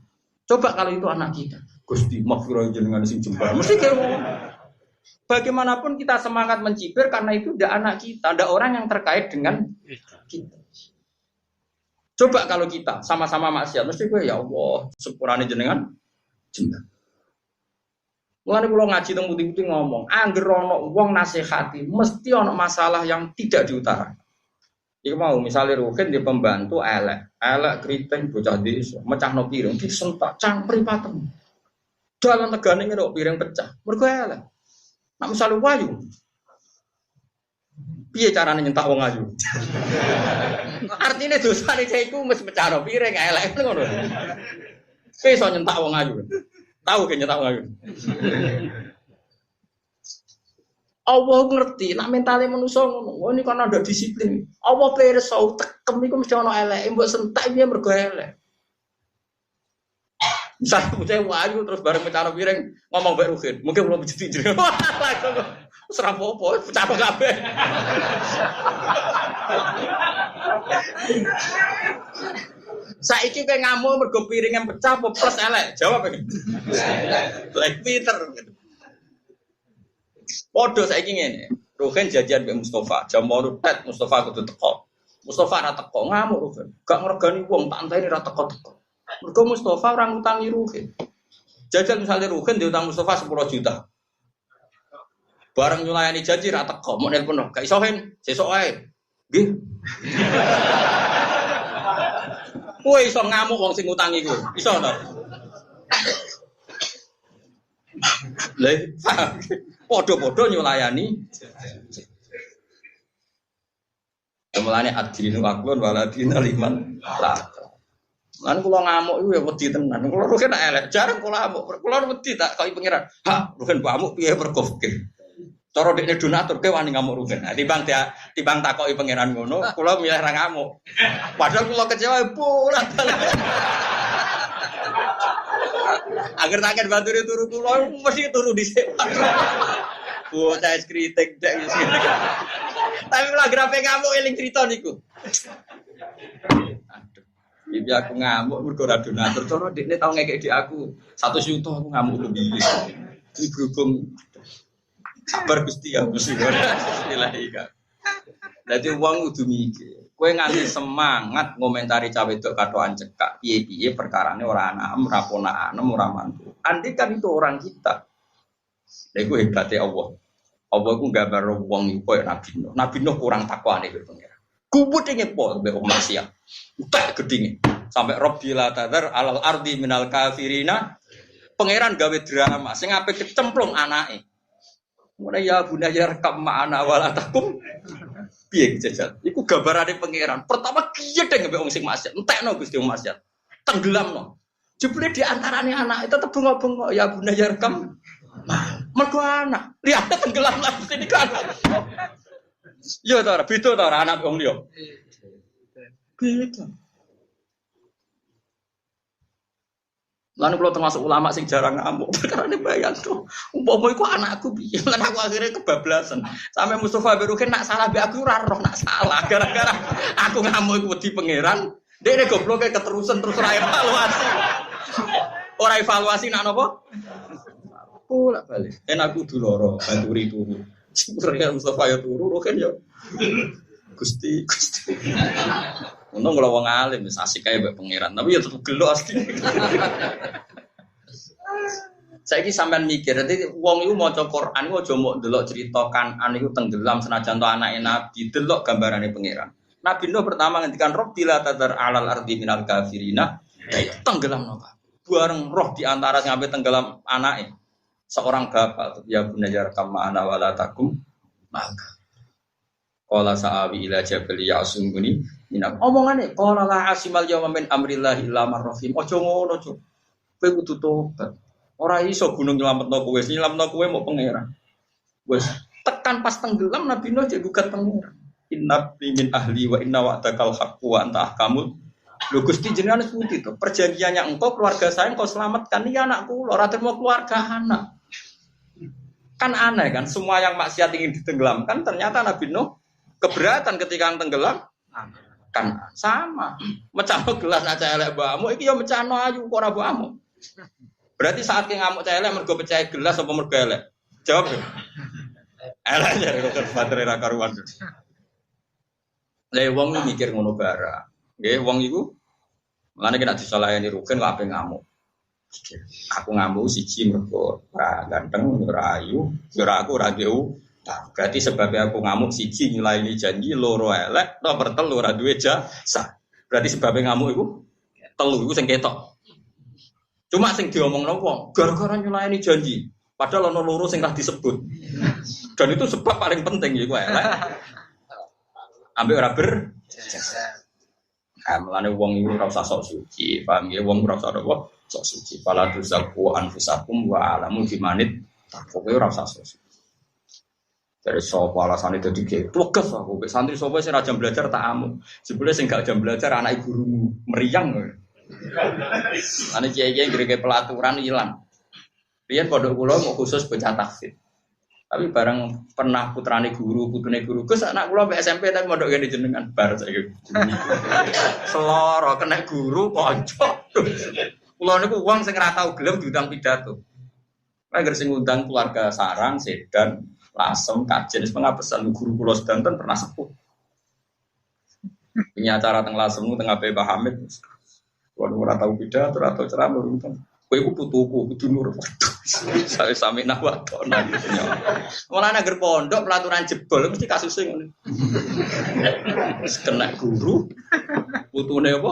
Coba kalau itu anak kita. Gusti, maghfirah jenengan sing jembar. Mesti kayak bagaimanapun kita semangat mencibir karena itu udah anak kita, ada orang yang terkait dengan kita. Coba kalau kita sama-sama maksiat, mesti gue ya Allah, sepurane jenengan jembar. Mulane kula ngaji teng putih-putih ngomong, angger ana wong nasihati, mesti ana masalah yang tidak diutarakan. Iku mau misalnya Ruhin di pembantu elek keriting bocah desa, mecahno piring disentak cangkri patem. Dalam tegane ngene piring pecah. Mergo elek. Nek misale wayu. Piye carane nyentak wong ayu? Artine dosane iku wis mecahno piring elek ngono. Piye iso nyentak wong ayu? Tahu ke nyentak wong ayu? Allah ngerti, nak mentale manusa ngono. Oh ini kan ada disiplin. Allah pirsa tekem iku mesti ana eleke, mbok sentak piye mergo elek. Misale bocah wayu terus bareng pecah piring ngomong mbek Ruhin, mungkin belum jadi jeneng. Wis ora apa-apa, pecah kabeh. Saiki kowe ngamuk mergo piringe pecah apa plus elek? Jawab iki. Black Peter. Podo saiki ngene. Ruhin jajan mbek Mustofa, jam 8 tet Mustofa kudu teko. Mustofa ora teko, ngamuk Ruhin. Gak ngergani wong, tak anteni ora teko-teko. Mergo Mustofa ora ngutangi Ruhin. Jajan misalnya Ruhin diutang Mustofa 10 juta. Bareng nyulayani janji ra teko, mau nelpon, gak iso hen, sesuk ae. Nggih. Kowe iso ngamuk wong sing ngutangi ku. Iso to? Lah, podo-podo nyulayani. Mulane adilinu aklun waladina liman la. Lan kula ngamuk iku ya wedi tenan. Kula rugen elek, jarang kula ngamuk. Kula wedi tak kok pengiran. Ha, rugen mbakmu piye mergo fikir. Cara dekne donatur ke wani ngamuk rugen. Nah, timbang takoki pengiran ngono, kula milih ra ngamuk. Padahal kula kecewa pulang. Agar takkan bantu turu kula mesti turu dhisik. Bocah es kritik dek wis. Tapi kula grape ngamuk eling crita niku. Aduh. Iki aku ngamuk mergo ora donatur. Cara dekne tau ngekek di aku 1 juta aku ngamuk lebih. Iki berhubung sabar Gusti ya mesti ilahi kan. Dadi wong kudu mikir. Kowe nganti semangat ngomentari cawe wedok katokan cekak piye-piye perkarane ora anak, ora ponakan, ora mantu. Andai kan itu orang kita. Lha iku hebate Allah. Allah iku gambar wong iku koyo Nabi Nuh. Nabi Nuh kurang takwane karo pengira. Kubute pol mbek manusia. Utek gedinge. Sampai Rabbil tadzar alal ardi minal kafirina. Pangeran gawe drama sing ape kecemplung anake. Mulai ya bunaya rekam ma'ana wala takum. Piye jajal? Iku gambarane pangeran. Pertama kiye deng mbek wong sing maksiat. Entekno Gusti wong maksiat. Tenggelamno. Jebule di antarane anak itu tetep bengok-bengok ya bunaya rekam. Mergo anak. Lihat tenggelam lah sini kan. Yo ta ora beda ta ora anak wong liya. Beda. Lan kula termasuk ulama sing jarang ngamuk. Perkarane bayang to. Umpama iku anakku piye. Lan aku akhirnya kebablasan. Sampai Mustofa Berukin nak salah mbek aku ora roh nak salah. Gara-gara aku ngamuk iku wedi pangeran. Dekne gobloke keterusan terus ora evaluasi. Ora evaluasi nak napa? Bolak balik. Aku duloro, baturi turu. Sipure Mustofa ya turu, roken ya. Gusti. Untung kalau wong alim wis asik kae mbek pangeran, tapi ya tetep gelo asli. Saiki sampean mikir, dadi wong iku maca Quran iku aja mok delok cerita Kanan iku tenggelam senajan to anake Nabi, delok gambarane pangeran. Nabi Nuh pertama ngendikan Rabbila tadar alal ardi minal kafirina, tenggelam napa. Bareng roh di antara sing sampe tenggelam anake. Seorang bapak ya bunajar kama ana wala takum maka. Qala sa'awi ila jabali ya'sumuni minam omongane qala la asimal yawma min amrillahi illa man rahim. Aja ngono, Cuk. Kowe kudu tobat. Ora iso gunung nyelametno kowe, nyelametno kowe mau pangeran. Wes tekan pas tenggelam Nabi Nuh jadi gugat pangeran. Inna min ahli wa inna wa'dakal haqqu wa anta ahkamul. Lho Gusti jenengan seputi to. Perjanjiannya engkau keluarga saya engkau selamatkan iki anakku lho ora terima keluarga anak. Kan aneh kan semua yang maksiat ingin ditenggelamkan ternyata Nabi Nuh keberatan ketika tenggelam kan sama mecahno gelas aja elek mbakmu iki ya mecahno ayu kok ora mbakmu berarti saat ki ngamuk cah elek mergo pecah gelas apa mergo elek jawab elek ya kok batere ra karuan lha wong mikir ngono bara nggih wong iku mulane kena disalahani rugen kok ape ngamuk aku ngamuk siji mergo ora ganteng ora ayu ora aku ora dewe. Nah, berarti sebabnya aku ngamuk siji nyulaini janji loro elek nomor telu ora duwe jasa. Berarti sebabnya ngamuk iku telu iku sing ketok. Cuma sing diomongno wong gara-gara nyulaini janji. Padahal ono loro sing ra disebut. Dan itu sebab paling penting iku elek. Ambek ora berjasa. Mulane wong iku ora usah sok suci, paham ya wong ora usah sok suci. Fala tuzaku anfusakum wa alamu bimanit. Pokoke ora usah sok suci. Dari sopo alasan itu dikit, tugas aku. Santri sopo sih rajam belajar tak amu. Sebenarnya sih gak jam belajar anak gurumu meriang. Anak kiai-kiai gede pelaturan hilang. Rian pondok kula mau khusus bocah tahfidz. Tapi bareng pernah putrane guru, putune guru. Gus anak kula sampai SMP tapi pondok gede jenengan bar saiki. Seloro kena guru kanca. Kula niku wong sing ora tau gelem diundang pidato. Agar sing ngundang keluarga sarang, sedan, Lasem, kajen, pengapesan guru pulau sedanten pernah sepuh. Punya acara teng Lasem, tengah Pak Hamid. Kalau ora tahu beda, atau ceramah urung. Kowe iku putuku, kudu nur. Saya sami nawatona. Mulane agar pondok pelaturan jebol mesti kasusnya ngono. Kena guru, putune apa?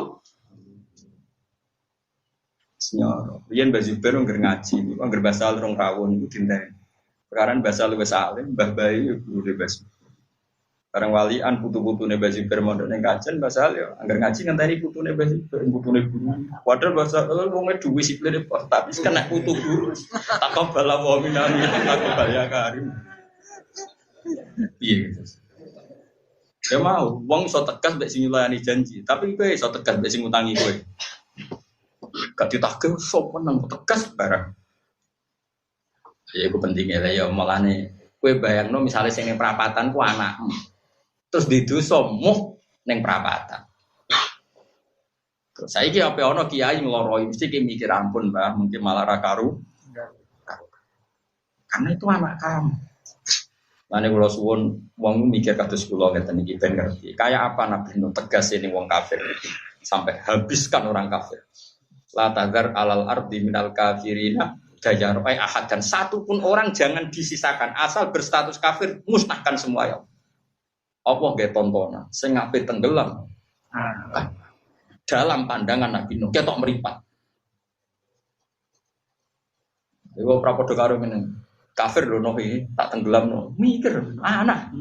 Senyara. Riyen Mbah Zubair ngger ngaji, ngger basal rong rawon iku dinteni. Sekarang bahasa lu salim, Mbah Bayi guru de bahasa. Barang walian putu-putune Mbah Zubair mondok ning kajen bahasa yo angger ngaji ngenteni putune Mbah Zubair, putune guru. Padahal bahasa wong duwe siplene tapi kena putu guru. Takobala wa minani takobal ya karim. Piye gitu. Ya mau wong iso tegas mbek sing nyulayani janji, tapi kowe iso tegas mbek sing ngutangi kowe. Gak ditagih sop meneng tegas barang. Ya itu pentingnya lah ya malane kowe bayangno misale sing ning perapatan ku anakmu. Terus didosa muh ning perapatan. Terus saiki ape ana kiai ngloroi mesti ki mikir ampun Mbah, mungkin malah ra karu. Karena itu anak kamu. Lane kula suwun wong mikir kados kula ngeten iki ben ngerti. Kayak apa Nabi Nuh tegas ini wong kafir sampai habiskan orang kafir. La tagar alal ardi minal kafirina dayaroy ahad dan satu pun orang jangan disisakan asal berstatus kafir musnahkan semua ya. Allah gak tontonan sing ngape tenggelam dalam pandangan Nabi Nuh ketok meripat. Iku prapodo karo ngene. Kafir lho no iki, tak tenggelam no. Mikir anak.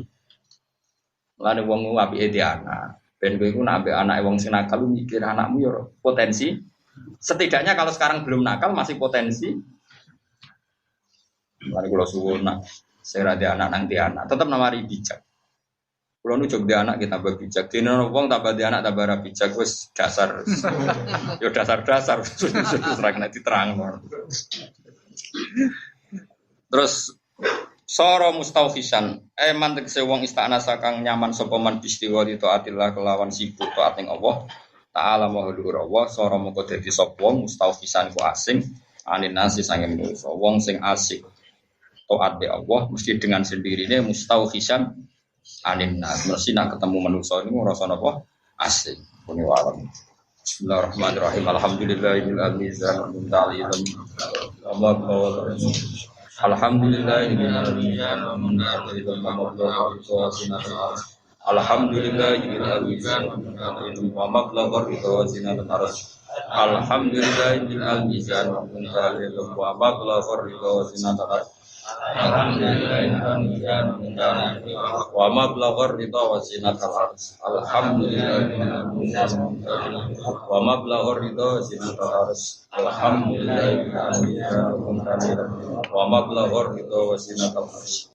Lane wong apike di anak. Ben kowe iku nek ambek anake wong sing nakal mikir anakmu ya potensi. Setidaknya kalau sekarang belum nakal masih potensi. Lane kula suwun nak sing ra anak nang anak, tetep namari bijak. Kula nu jog anak kita tambah bijak. Dene wong tambah anak tambah ra bijak wis dasar. Yo dasar-dasar ora kena diterangno. Terus soro mustaufisan mantek se wong istana sakang nyaman sapa man bistiwa di taatillah kelawan sibuk taat ning Allah taala mahdhur Allah soro mengko dadi sapa wong mustaufisan ku asing anin nasi sange manusa wong sing asik taat be Allah mesti dengan sendirinya mustaufisan anin nas mesti nak ketemu manusa niku rasa napa asing pune wae. Bismillahirrahmanirrahim. Alhamdulillahil azizan min ta'lim Alhamdulillahirabbil alamin Alhamdulillahirabbil alamin wa mablagha ridha wa zinatul arsh Alhamdulillahirabbil alamin wa mablagha ridha wa zinatul arsh wa mablagha ridha wa zinatul arsh wa mablagha ridha wa zinatul arsh alhamdulillah wa mablagha ridha wa zinatul arsh